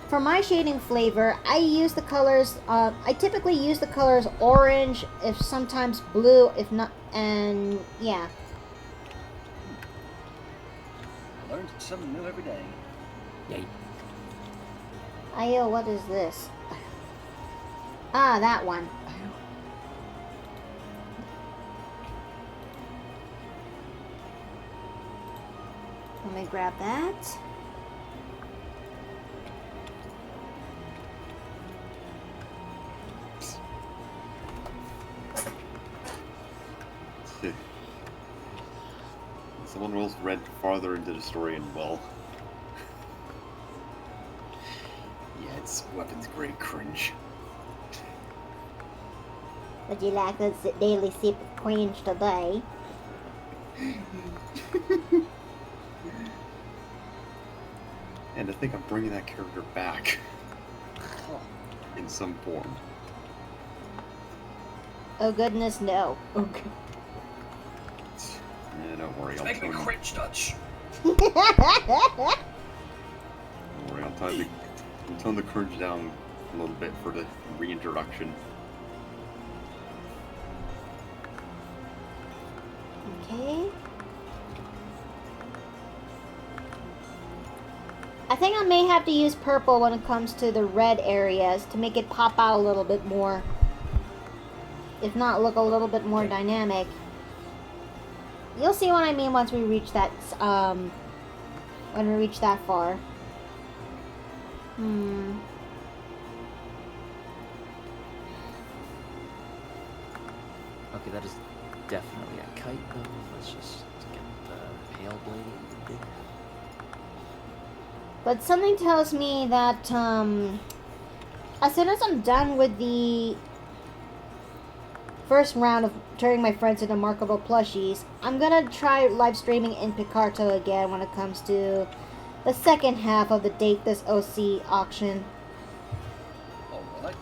For my shading flavor, I use the colors, I typically use the colors orange, if sometimes blue, if not, and yeah. I learn something new every day. Yay. Ayo, what is this? Ah, that one. Let me grab that. Someone rolls read farther into the story and, well... yeah, it's weapons grade cringe. Would you like a daily sip of cringe today? And to think I'm bringing that character back. In some form. Oh goodness, no. Okay. Yeah, don't worry, I'll Make me tone, cringe, Dutch. don't worry, I'll tone the cringe down a little bit for the reintroduction. Okay. I think I may have to use purple when it comes to the red areas to make it pop out a little bit more. If not, look a little bit more dynamic. You'll see what I mean once we reach that, when we reach that far. Okay, that is definitely a kite, though. Let's just get the pale blade. But something tells me that, as soon as I'm done with the first round of turning my friends into marketable plushies, I'm gonna try live streaming in Picarto again when it comes to the second half of the Date This OC auction. Oh, what?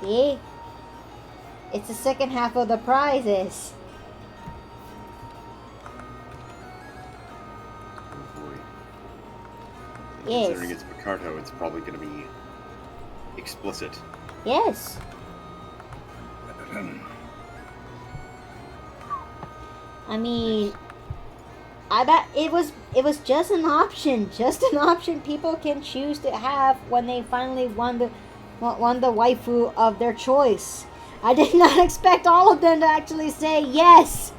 Yeah. It's the second half of the prizes. Oh boy. Yes. Considering it's Picarto, it's probably going to be explicit. Yes. I mean, I bet it was just an option, people can choose to have when they finally won the waifu of their choice. I did not expect all of them to actually say yes.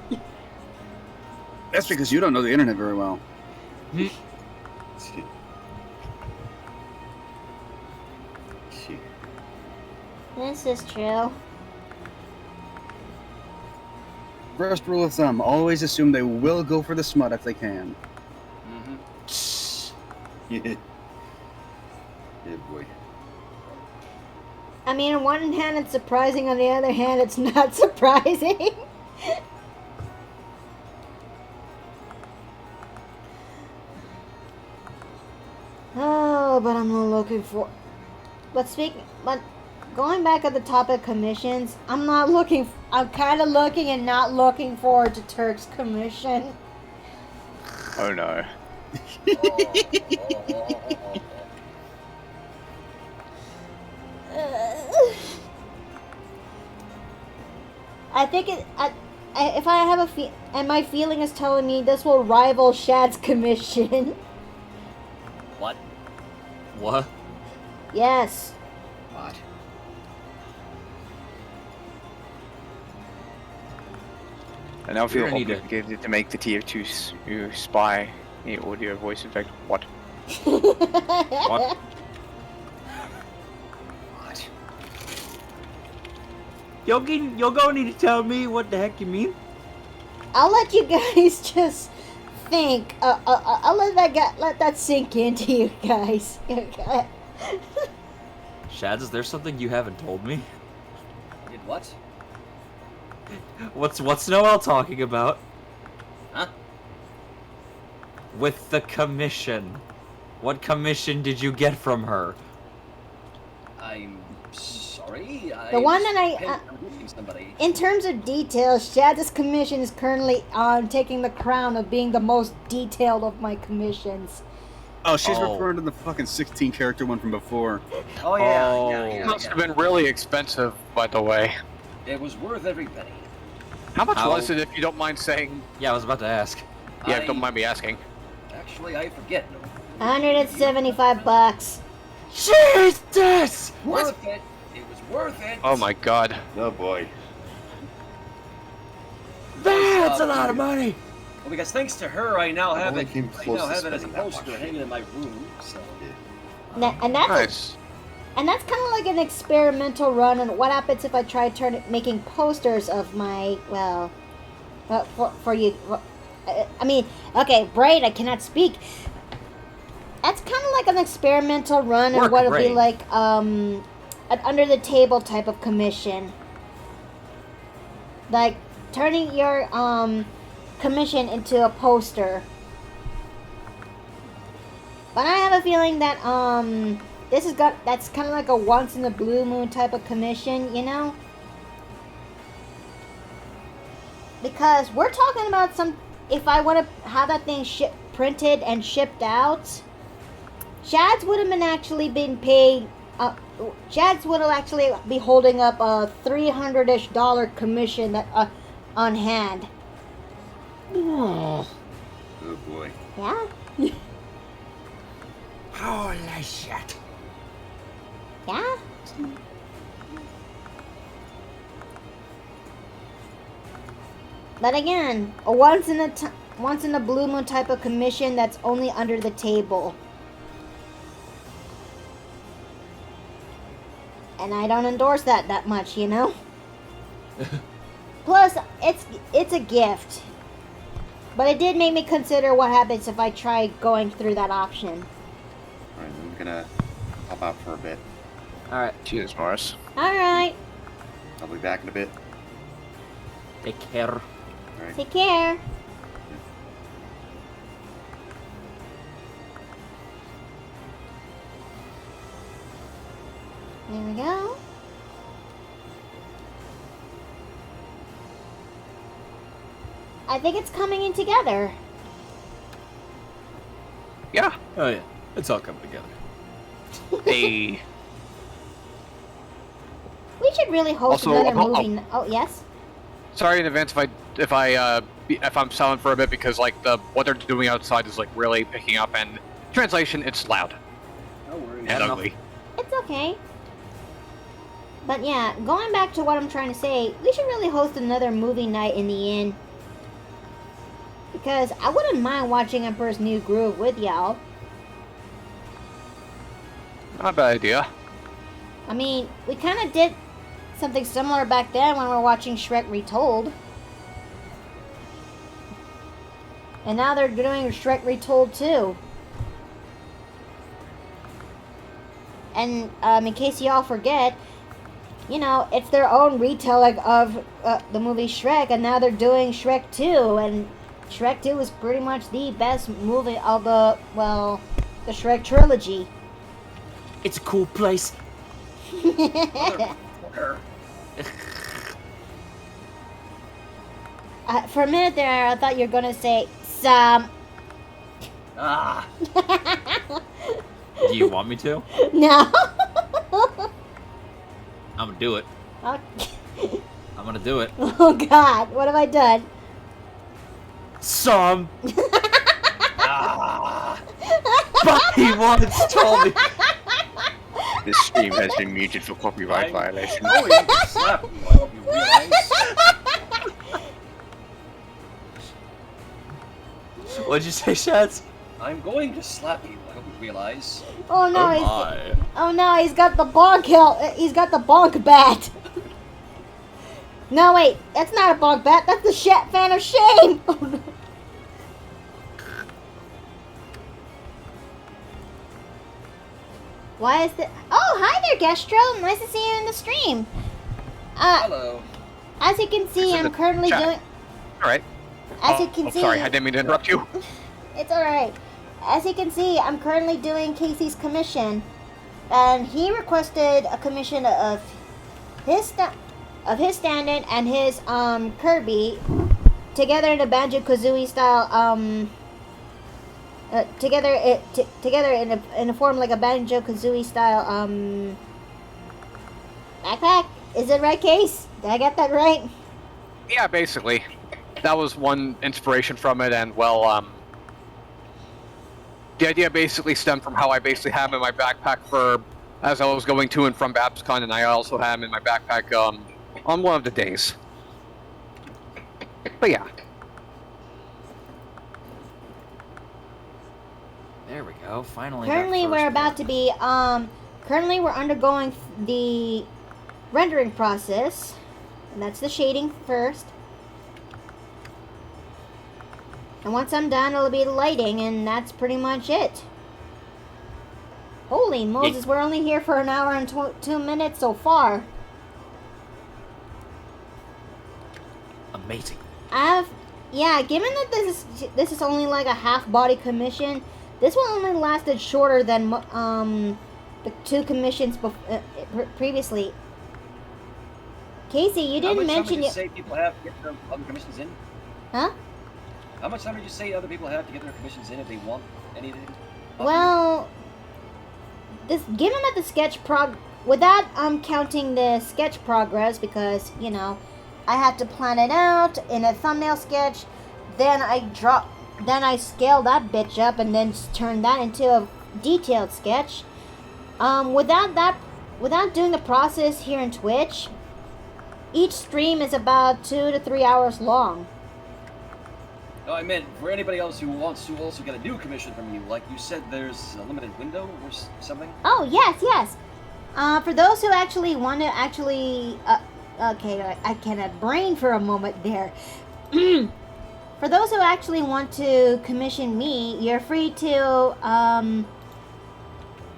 That's because you don't know the internet very well. This is true. First rule of thumb, always assume they will go for the smut if they can. Yeah. Yeah, boy. I mean, on one hand it's surprising, on the other hand it's not surprising. Oh, but I'm not looking for... But going back at the topic commissions, I'm kind of looking and not looking forward to Turk's commission. Oh no. I think if I have and my feeling is telling me this will rival Shad's commission. What? What? Yes. What? I now feel You're gonna need to- obligated to make the tier 2 spy the audio voice effect. What? What? What? You're gonna need to tell me what the heck you mean. I'll let you guys just think. I'll let that sink into you guys. Shads, is there something you haven't told me? Did what? What's Noel talking about? Huh? With the commission. What commission did you get from her? I'm sorry. The one that I- depend on meeting somebody. In terms of details, Shad's commission is currently taking the crown of being the most detailed of my commissions. Oh, she's Oh. referring to the fucking 16 character one from before. Oh yeah, Oh. yeah, It yeah, must have yeah. been really expensive, by the way. It was worth every penny. How much How- was it, if you don't mind saying? Yeah, I was about to ask. Yeah, don't mind me asking. Actually, I forget. $175. Jesus! Worth it. It was worth it. Oh my god. Oh boy. That's a lot of money! Well, because thanks to her, I now have only it. came I close now to have it as a spending that poster much. hanging in my room. So. And that's Nice. and that's kind of like an experimental run. And what happens if I try making posters of my for you? I mean, okay, Braid, I cannot speak. That's kind of like an experimental run, and Work, what it'll be Braid. like an under the table type of commission, like turning your commission into a poster. But I have a feeling that that's kind of like a once in a blue moon type of commission, you know? Because we're talking about if I want to have that thing printed and shipped out, Shads would have been paid. Shads would have actually be holding up a $300-ish commission that on hand. Oh boy. Yeah. Holy shit. Yeah. But again, a once in a blue moon type of commission that's only under the table. And I don't endorse that much, you know? Plus, it's a gift. But it did make me consider what happens if I try going through that option. Alright, I'm gonna hop out for a bit. Alright, Cheers, Morris. Alright, I'll be back in a bit. take care. Alright. take care. There we go. I think it's coming in together. Yeah. Oh yeah, it's all coming together. Hey. We should really host Also, another oh, movie. Oh, yes? Sorry in advance if I'm silent for a bit, because like what they're doing outside is like really picking up, and translation, it's loud No worries. and enough. ugly. It's okay. But yeah, going back to what I'm trying to say, we should really host another movie night in the inn. Because I wouldn't mind watching Emperor's New Groove with y'all. Not a bad idea. I mean, we kind of did something similar back then when we were watching Shrek Retold. And now they're doing Shrek Retold too. And in case y'all forget, you know, it's their own retelling of the movie Shrek, and now they're doing Shrek 2, and Shrek 2 is pretty much the best movie of the Shrek trilogy. It's a cool place. Motherfucker. For a minute there, I thought you were gonna say some. Ah. Do you want me to? No. I'm gonna do it. Okay. I'm gonna do it. Oh God, what have I done? Some. Ah. He once told me. This stream has been muted for copyright violation. Oh, you can slap me, I hope you realize. What'd you say, Shads? I'm going to slap you. I hope you realize. Oh no, my. oh no, he's got the bonk he's got the bonk bat. No wait, that's not a bonk bat, that's the fan of shame. Oh no. Why is the Oh, hi there, Gestro. Nice to see you in the stream. Hello. As you can see, I'm currently doing Alright. As you can see, sorry, I didn't mean to interrupt you. It's alright. As you can see, I'm currently doing Casey's commission, and he requested a commission of his stand-in and his Kirby together in a Banjo-Kazooie style together in a form like a Banjo-Kazooie style backpack. Is it right, Case? Did I get that right? Yeah, basically. That was one inspiration from it, and well, the idea basically stemmed from how I basically had him in my backpack for as I was going to and from BabsCon, and I also had him in my backpack on one of the days. But yeah. There we go. Finally. Currently, we're about to be currently we're undergoing the rendering process, and that's the shading first. And once I'm done, it'll be the lighting, and that's pretty much it. Holy Moses, we're only here for an hour and 2 minutes so far. Amazing. Yeah, given that this is only like a half-body commission, this one only lasted shorter than the 2 commissions previously. Casey, you didn't mention How much time did you say people have to get their other commissions in? Huh? How much time did you say other people have to get their commissions in if they want anything? Well, given that the sketch without counting the sketch progress, because you know I had to plan it out in a thumbnail sketch, then I scale that bitch up and then turn that into a detailed sketch. Without doing the process here in Twitch, each stream is about 2 to 3 hours long. No, I meant for anybody else who wants to also get a new commission from you. Like you said, there's a limited window or something. Oh yes. For those who actually want to okay, I cannot brain for a moment there. For those who actually want to commission me, you're free to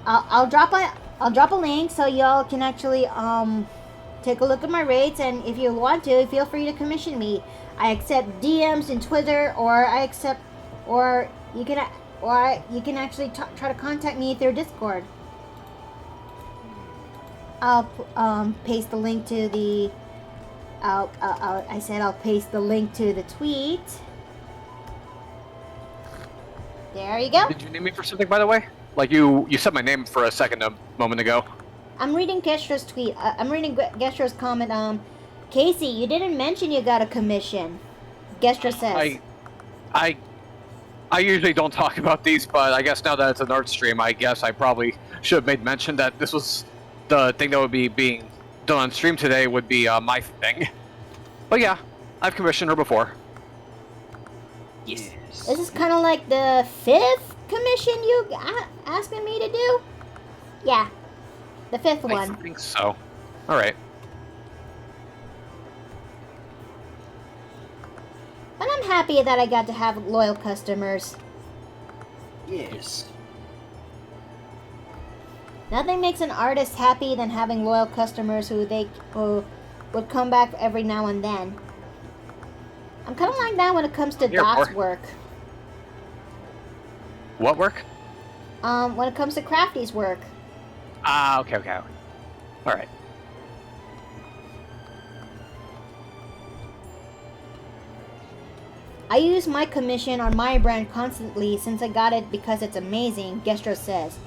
I'll drop a link so y'all can actually take a look at my rates, and if you want to, feel free to commission me. I accept DMs in Twitter, or you can actually try to contact me through Discord. I'll paste the link to the I'll paste the link to the tweet. There you go. Did you need me for something, by the way? Like you said my name for a second a moment ago. I'm reading Gestro's tweet. I'm reading Gestro's comment. Casey, you didn't mention you got a commission. Gestro says. I usually don't talk about these, but I guess now that it's an art stream, I guess I probably should have made mention that this was the thing that would be being done on stream today would be my thing. But yeah, I've commissioned her before. Yes. This is kind of like the 5th commission you asking me to do? Yeah, the 5th one. I think so. Alright. But I'm happy that I got to have loyal customers. Yes. Nothing makes an artist happy than having loyal customers who would come back every now and then. I'm kind of like that when it comes to Doc's work. What work? When it comes to Crafty's work. Ah, okay. Alright. I use my commission on my brand constantly since I got it because it's amazing, Gestro says.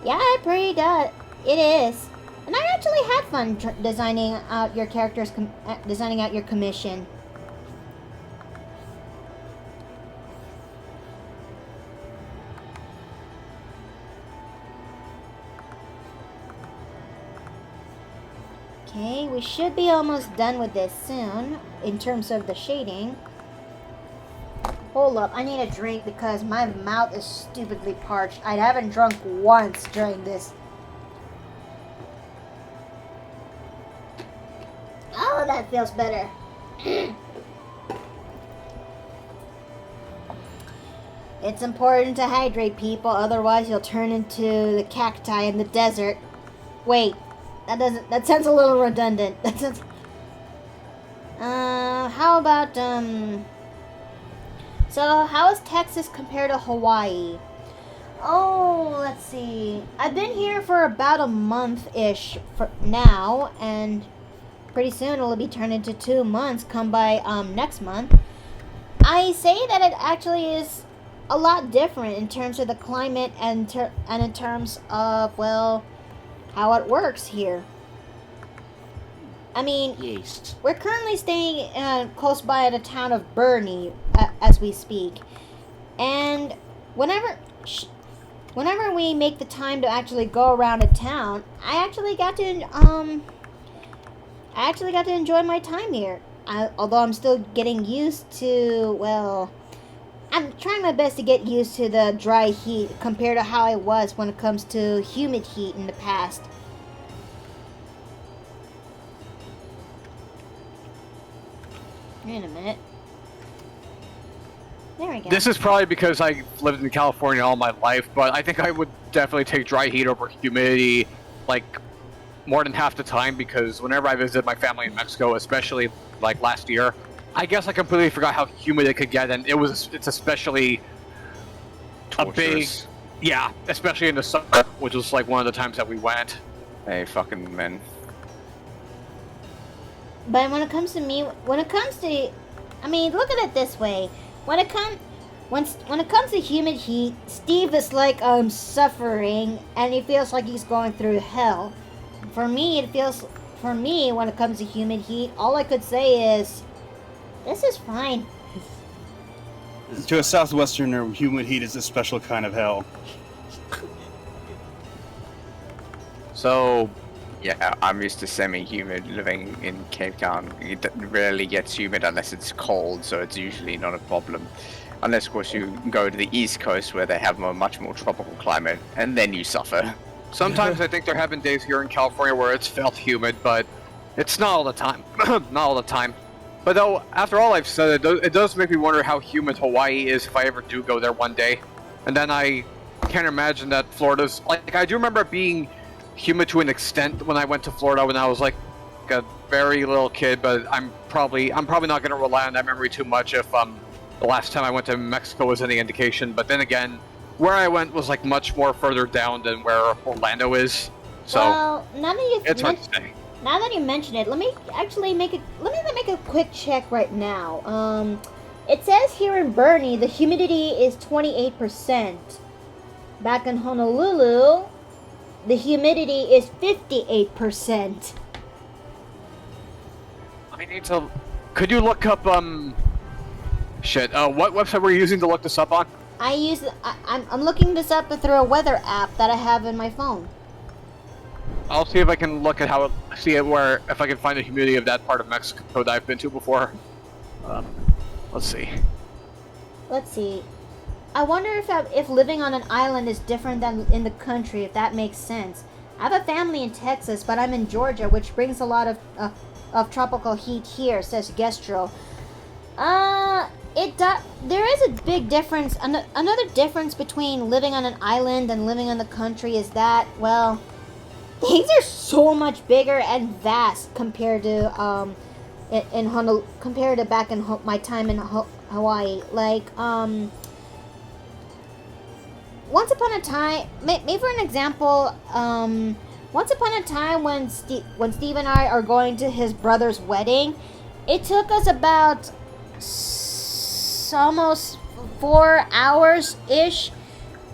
Yeah, it pretty does. It is. And I actually had fun designing out your characters, designing out your commission. Okay, we should be almost done with this soon, in terms of the shading. Hold up, I need a drink because my mouth is stupidly parched. I haven't drunk once during this. Oh, that feels better. It's important to hydrate, people, otherwise you'll turn into the cacti in the desert. Wait, that sounds a little redundant. That sounds... how about, So, how is Texas compared to Hawaii? Oh, let's see. I've been here for about a month-ish for now, and pretty soon it'll be turned into 2 months come by, next month. I say that it actually is a lot different in terms of the climate and in terms of, well, how it works here. I mean, Yes. we're currently staying close by the town of Bernie as we speak, and whenever we make the time to actually go around a town, I actually got to enjoy my time here. Although I'm still getting used to, well, I'm trying my best to get used to the dry heat compared to how I was when it comes to humid heat in the past. Wait a minute. There we go. This is probably because I lived in California all my life, but I think I would definitely take dry heat over humidity, like, more than half the time, because whenever I visit my family in Mexico, especially, like, last year, I guess I completely forgot how humid it could get, and it's especially a big... Torturous. Yeah, especially in the summer, which was, like, one of the times that we went. Hey, fucking men. But when it comes to, I mean, look at it this way. When it comes to humid heat, Steve is like suffering, and he feels like he's going through hell. For me, when it comes to humid heat, all I could say is, this is fine. To a Southwesterner, humid heat is a special kind of hell. So, Yeah, I'm used to semi-humid living in Cape Town. It rarely gets humid unless it's cold, so it's usually not a problem. Unless, of course, you go to the East Coast where they have a much more tropical climate, and then you suffer. sometimes I think there have been days here in California where it's felt humid, but it's not all the time. Not all the time. But though, after all I've said, it does make me wonder how humid Hawaii is if I ever do go there one day. And then I can't imagine that Florida's... Like, I do remember it being humid to an extent when I went to Florida when I was like a very little kid, but I'm probably not going to rely on that memory too much if the last time I went to Mexico was any indication. But then again, where I went was like much more further down than where Orlando is, so Well, now that it's hard to say. Now that you mention it, let me make a quick check right now. It says here in Bernie the humidity is 28%. Back in Honolulu, the humidity is 58%. I need to... Could you look up, Shit, what website were you using to look this up on? I'm looking this up through a weather app that I have in my phone. I'll see if I can look at if I can find the humidity of that part of Mexico that I've been to before. Let's see. Let's see. I wonder if living on an island is different than in the country, if that makes sense. I have a family in Texas, but I'm in Georgia, which brings a lot of tropical heat here, says Gestro. There is a big difference. Another difference between living on an island and living in the country is that, well, things are so much bigger and vast compared to compared to back in my time in Hawaii. Like, once upon a time, maybe for an example, once upon a time when Steve and I are going to his brother's wedding, it took us about almost 4 hours-ish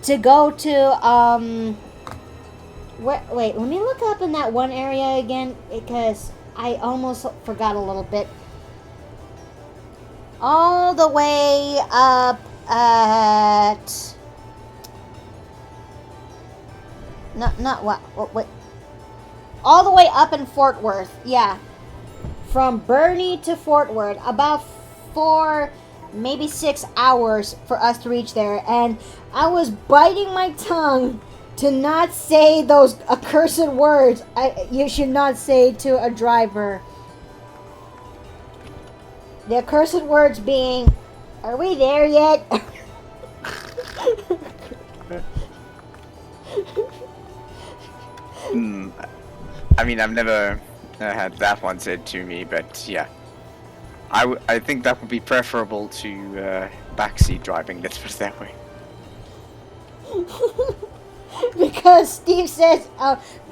to go to, wait, let me look up in that one area again, because I almost forgot a little bit. All the way up at... What? All the way up in Fort Worth, yeah. From Bernie to Fort Worth, about 4 maybe 6 hours for us to reach there, and I was biting my tongue to not say those accursed words you should not say to a driver. The accursed words being, "Are we there yet?" I mean, I've never had that one said to me, but yeah. I think that would be preferable to backseat driving, let's put it that way. Because Steve says,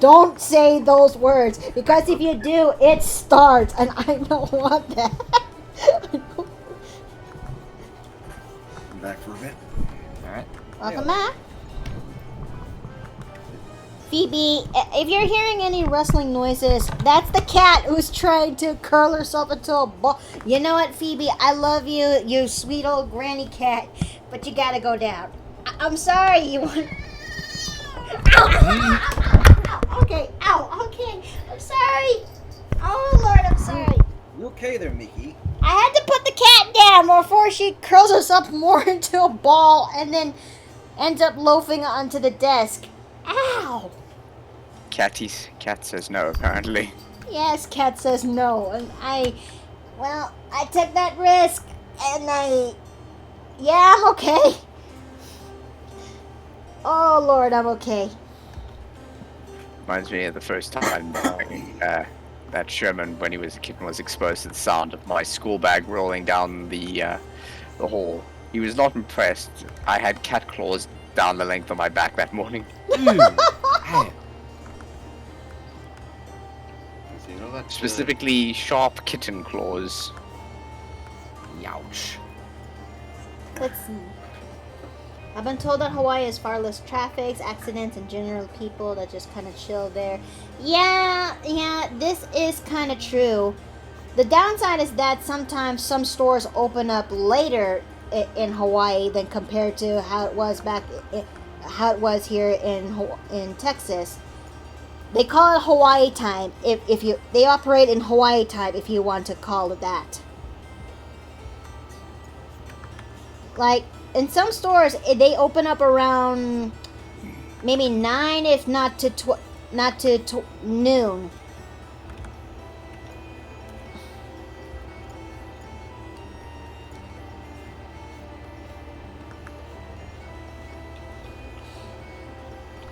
don't say those words, because if you do, it starts, and I don't want that. I'm back for a bit. Alright. Welcome back. Phoebe, if you're hearing any rustling noises, that's the cat who's trying to curl herself into a ball. You know what, Phoebe? I love you, you sweet old granny cat, but you gotta go down. I'm sorry, you want... Ow! Okay, ow, okay. I'm sorry. Oh, Lord, I'm sorry. You okay there, Mickey? I had to put the cat down before she curls herself more into a ball and then ends up loafing onto the desk. Ow! Cat says no, apparently. Yes, Cat says no, and I took that risk, and yeah, I'm okay. Oh, Lord, I'm okay. Reminds me of the first time that Sherman, when he was a kid, was exposed to the sound of my school bag rolling down the hall. He was not impressed. I had cat claws down the length of my back that morning. So you know that Specifically, sharp kitten claws. Youch. Let's see. I've been told that Hawaii has far less traffic, accidents, and general people that just kind of chill there. Yeah, this is kind of true. The downside is that sometimes some stores open up later in Hawaii than compared to how it was how it was here in Texas. They call it Hawaii time. They operate in Hawaii time, if you want to call it that. Like, in some stores, they open up around maybe 9, if not to noon.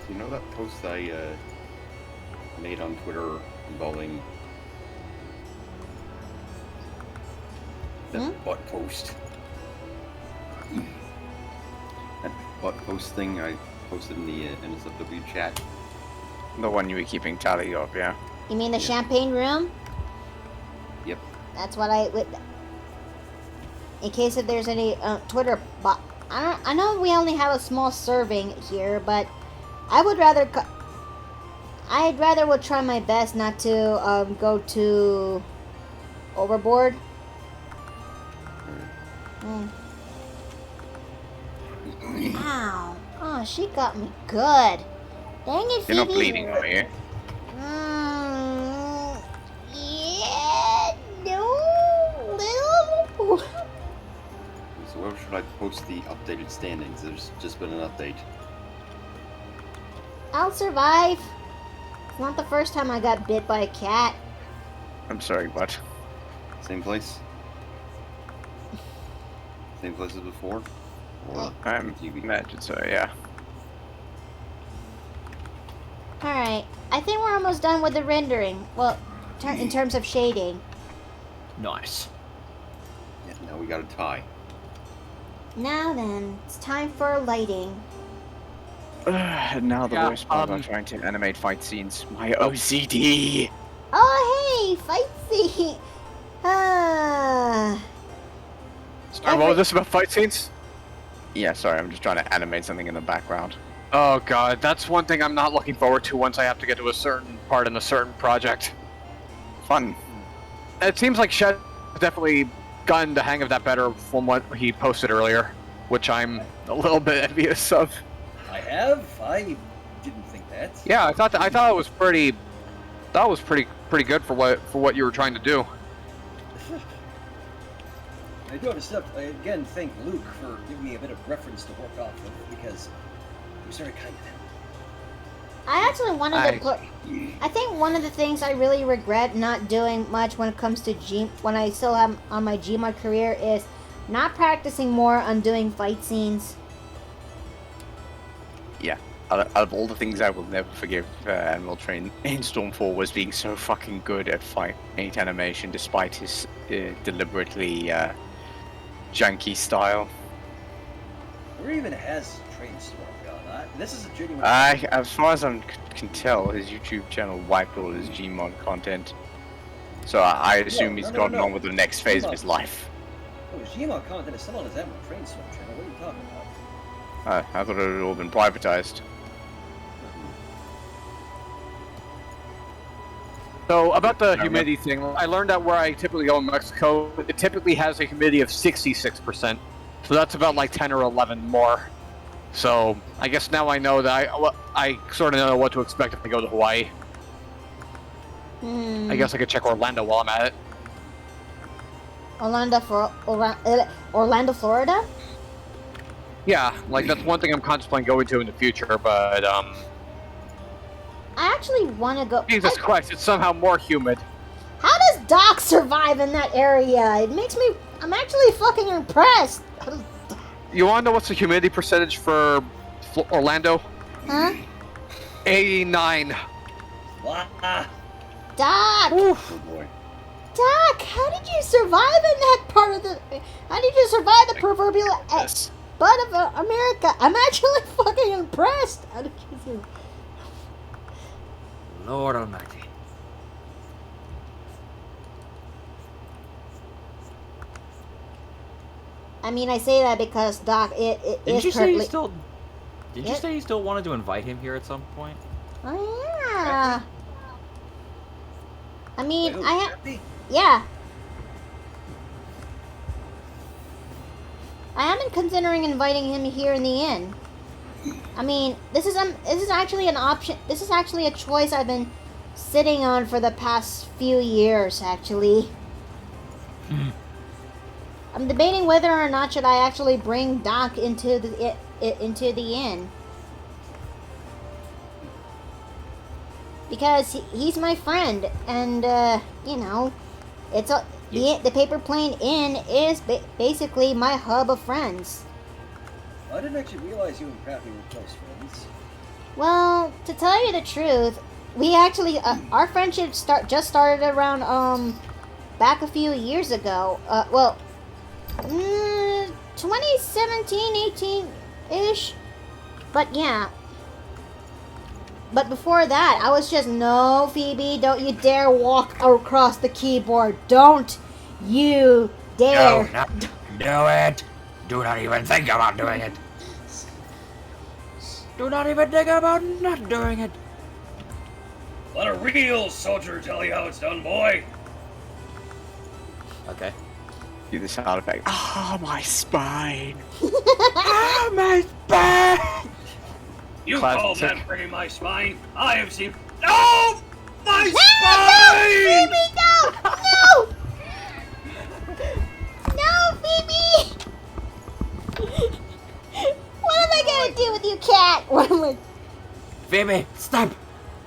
You know that post I made on Twitter involving that butt post? That butt post thing I posted in the NSFW chat. The one you were keeping tally of, yeah. You mean the champagne room? Yep. That's what in case if there's any Twitter bot. I know we only have a small serving here, but I'd rather would try my best not to go too overboard. Ow. Oh, she got me good. Dang it, Phoebe. You're not bleeding, are you? Yeah, no, little. So where should I post the updated standings? There's just been an update. I'll survive. It's not the first time I got bit by a cat. I'm sorry, what? Same place? Same place as before? Or I imagine so, yeah. Alright, I think we're almost done with the rendering. Well, in terms of shading. Nice. Yeah, now we got a tie. Now then, it's time for lighting. Now the worst part about trying to animate fight scenes. My OCD! Oh, hey, fight scene! Sorry, what was this about fight scenes? Yeah, sorry, I'm just trying to animate something in the background. Oh god, that's one thing I'm not looking forward to once I have to get to a certain part in a certain project. Fun. It seems like Shed has definitely gotten the hang of that better from what he posted earlier, which I'm a little bit envious of. I have? I didn't think that. Yeah, I thought it was pretty. That was pretty good for what you were trying to do. I do understand. I again thank Luke for giving me a bit of reference to work off of, because he was very kind of him. I actually wanted to put. I think one of the things I really regret not doing much when it comes to when I still am on my Gmod career is not practicing more on doing fight scenes. Yeah. Out of all the things I will never forgive Admiral Train in Storm 4 was being so fucking good at fight animation despite his deliberately janky style. Where even has Train Storm gone? This is a genuine. As far as I can tell, his YouTube channel wiped all his Gmod content. So I assume he's gotten on with the next phase of his life. Oh, his Gmod content is still on his Admiral Train Storm channel. What are you talking about? I thought it had all been privatized. So about the humidity thing, I learned that where I typically go in Mexico, it typically has a humidity of 66%. So that's about like 10 or 11 more. So I guess now I know that I sort of know what to expect if I go to Hawaii. I guess I could check Orlando while I'm at it. Orlando, Florida? Yeah, like that's one thing I'm contemplating going to in the future, but I actually want to go. Jesus Christ, it's somehow more humid. How does Doc survive in that area? It makes me. I'm actually fucking impressed. You want to know what's the humidity percentage for Orlando? Huh? 89. Doc! Oh boy. Doc, how did you survive in that part of the... How did you survive the proverbial butt of America? I'm actually fucking impressed. How did you survive? Lord Almighty. I mean, I say that because Doc, it Didn't is you say currently... you still? Did you say you still wanted to invite him here at some point? Oh, yeah. I mean, Wait, I have... Jeffy? Yeah. I am considering inviting him here in the inn. I mean, this is actually an option. This is actually a choice I've been sitting on for the past few years, actually. I'm debating whether or not should I actually bring Doc into the inn. Because he's my friend, and you know, it's a the Paper Plane Inn is basically my hub of friends. I didn't actually realize you and Crappy were close friends. Well, to tell you the truth, we actually our friendship just started around back a few years ago. 2017, 18-ish. But yeah. But before that, I was just, no, Phoebe, don't you dare walk across the keyboard. Don't you dare. No, not do it. Do not even think about doing it. Do not even think about not doing it. Let a real soldier tell you how it's done, boy. Okay. Do the sound effect. Ah, my spine. Ah, my spine. You Classic. call that bringing my spine? I have seen. Oh, my spine! Phoebe, no! No! No, Phoebe! What am I gonna do with you, cat? What am I... Phoebe, stop.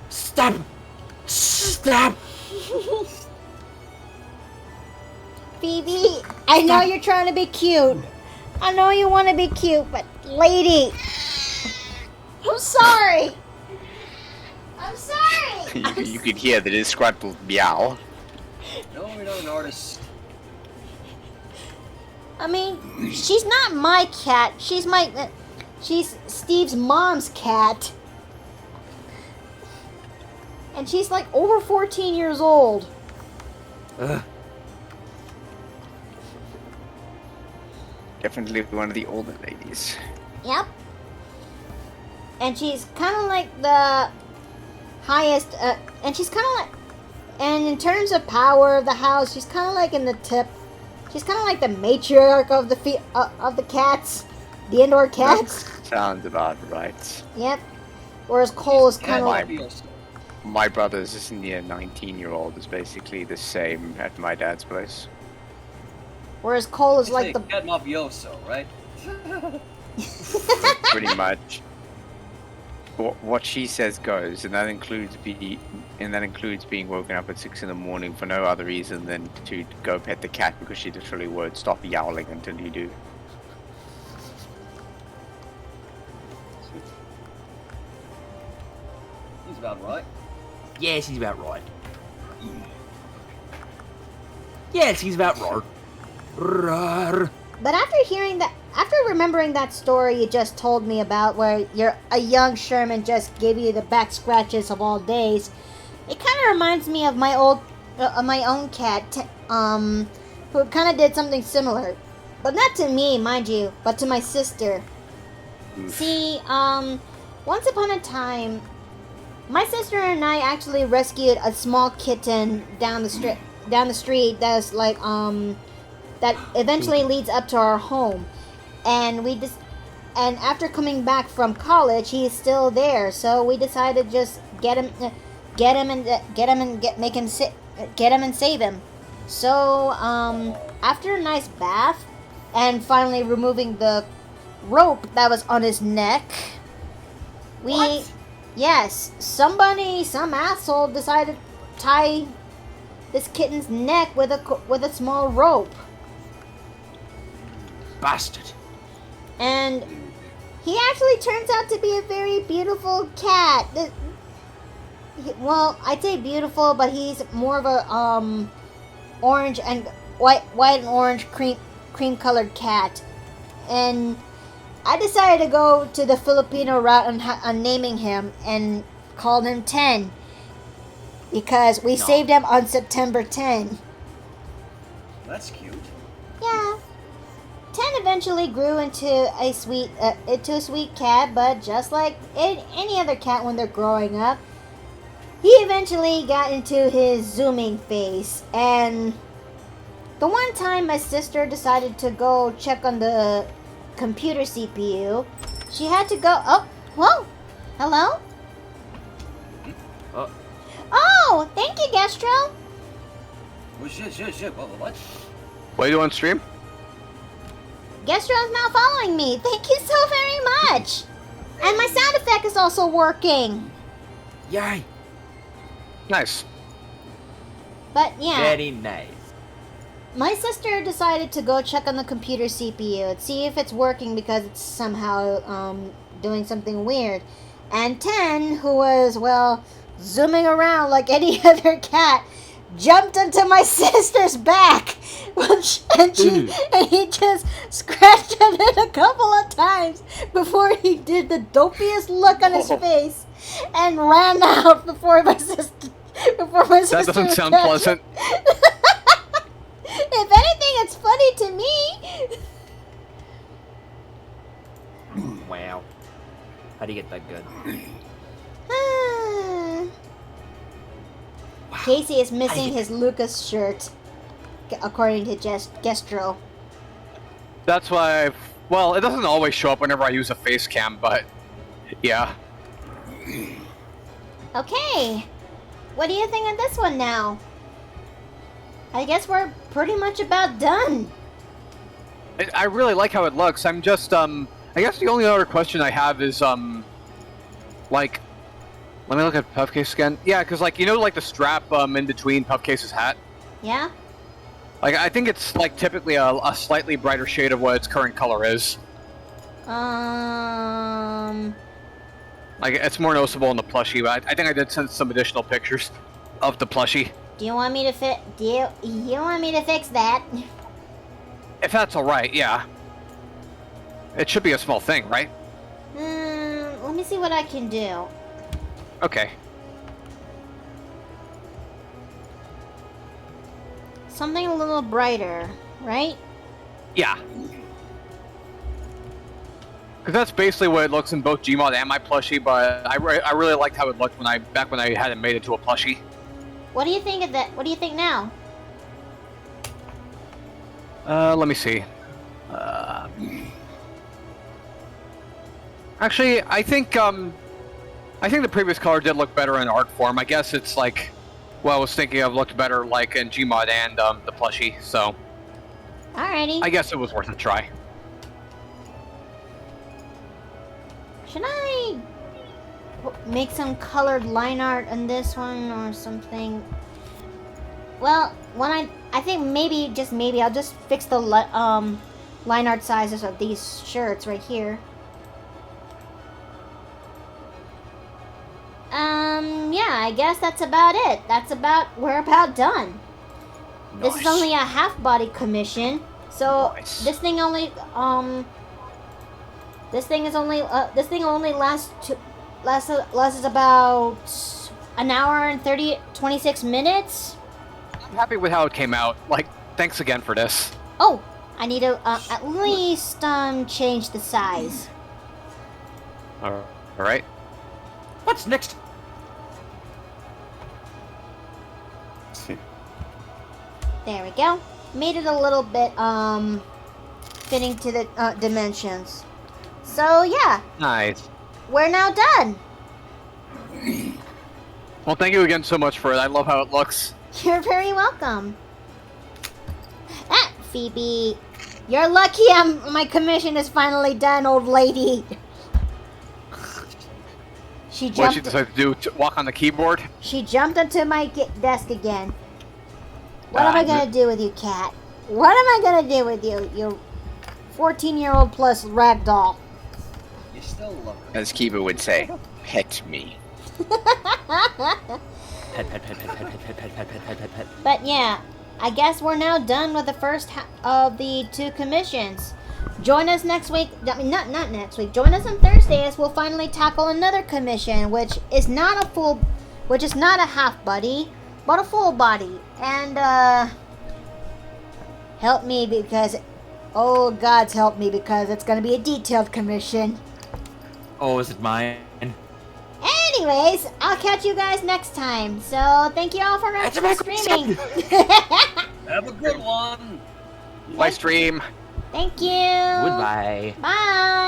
Stop. Stop. Phoebe, I know you're trying to be cute. I know you want to be cute, but lady, I'm sorry. I'm sorry. You could hear the disgruntled meow. No, you're not an artist. I mean, she's not my cat. She's Steve's mom's cat. And she's like over 14 years old. Definitely one of the older ladies. Yep. And she's kind of like the highest, and she's kind of like, and in terms of power of the house, she's kind of like in the tip. She's kind of like the matriarch of the cats, the indoor cats. Sounds about right. Yep. Whereas Cole is kind of like, My brother's near 19-year-old is basically the same at my dad's place. Whereas Cole is He's like a the cat mafioso, right? Pretty much. What she says goes, and that includes being woken up at 6 in the morning for no other reason than to go pet the cat because she literally won't stop yowling until you do. He's about right. Yes, he's about right. Yes, he's about right. Rawr. But after remembering that story you just told me about, where a young Sherman just gave you the back scratches of all days, it kind of reminds me of my own cat, who kind of did something similar, but not to me, mind you, but to my sister. Oof. See, once upon a time, my sister and I actually rescued a small kitten down the street that's like that eventually leads up to our home, and and after coming back from college, he's still there. So we decided to just get him and save him. So after a nice bath and finally removing the rope that was on his neck, some asshole decided to tie this kitten's neck with a small rope. Bastard. And he actually turns out to be a very beautiful cat. Well, I'd say beautiful, but he's more of a orange and white and orange cream colored cat. And I decided to go to the Filipino route on naming him and called him 10 because we saved him on September 10. That's cute. Yeah. 10 eventually grew into a sweet cat, but just like any other cat when they're growing up, he eventually got into his zooming phase. And the one time my sister decided to go check on the computer CPU, she had to go. Oh, whoa, hello. Oh, thank you, Gastro. Oh, shit. What? What are you doing on stream? Gastro is now following me. Thank you so very much. And my sound effect is also working. Yay. Nice. But yeah, Very nice. my sister decided to go check on the computer CPU and see if it's working because it's somehow doing something weird. And 10, who was, well, zooming around like any other cat, jumped onto my sister's back, and he just scratched at it a couple of times before he did the dopiest look on his face and ran out before my sister. That doesn't sound pleasant. If anything, it's funny to me. Wow. How do you get that good? Casey is missing his Lucas shirt, according to Gestro. That's why well, it doesn't always show up whenever I use a face cam, but yeah. Okay, what do you think of this one now? I guess we're pretty much about done. I really like how it looks. I'm just I guess the only other question I have is like, let me look at Puffcase again. Yeah, because like, you know, like the strap in between Puffcase's hat. Yeah. Like, I think it's like typically a slightly brighter shade of what its current color is. Like, it's more noticeable in the plushie, but I think I did send some additional pictures of the plushie. Do you want me to you want me to fix that? If that's all right, yeah. It should be a small thing, right? Let me see what I can do. Okay. Something a little brighter, right? Yeah. Because that's basically what it looks in both Gmod and my plushie, but I really liked how it looked back when I had it made into a plushie. What do you think of that? What do you think now? Let me see. Actually, I think the previous color did look better in art form. I guess it's like what I was thinking of looked better like in Gmod and the plushie. So. Alrighty. I guess it was worth a try. Should I make some colored line art on this one or something? Well, when I think maybe, just maybe, I'll just fix the line art sizes of these shirts right here. Yeah, I guess that's about it. We're about done. This is only a half body commission, so this thing only this thing only lasts about an hour and 26 minutes. I'm happy with how it came out. Like, thanks again for this. Oh, I need to at least change the size. All right. What's next? There we go. Made it a little bit fitting to the dimensions. So yeah, Nice. we're now done. Well, thank you again so much for it. I love how it looks. You're very welcome. Ah, Phoebe, you're lucky my commission is finally done, old lady. She What jumped. she decided to do? To walk on the keyboard? She jumped onto my desk again. What am I gonna do with you, cat? What am I gonna do with you, you 14-year-old plus rag doll? You still love her. As Kiba would say, pet me. But yeah, I guess we're now done with the first of the 2 commissions. Join us next week. I mean, not next week. Join us on Thursday as we'll finally tackle another commission, which is not a half body, but a full body. And help me because, oh gods, help me because it's gonna be a detailed commission. Oh, is it mine? Anyways, I'll catch you guys next time. So thank you all for streaming. Have a good one. Live stream. Thank you. Goodbye. Bye.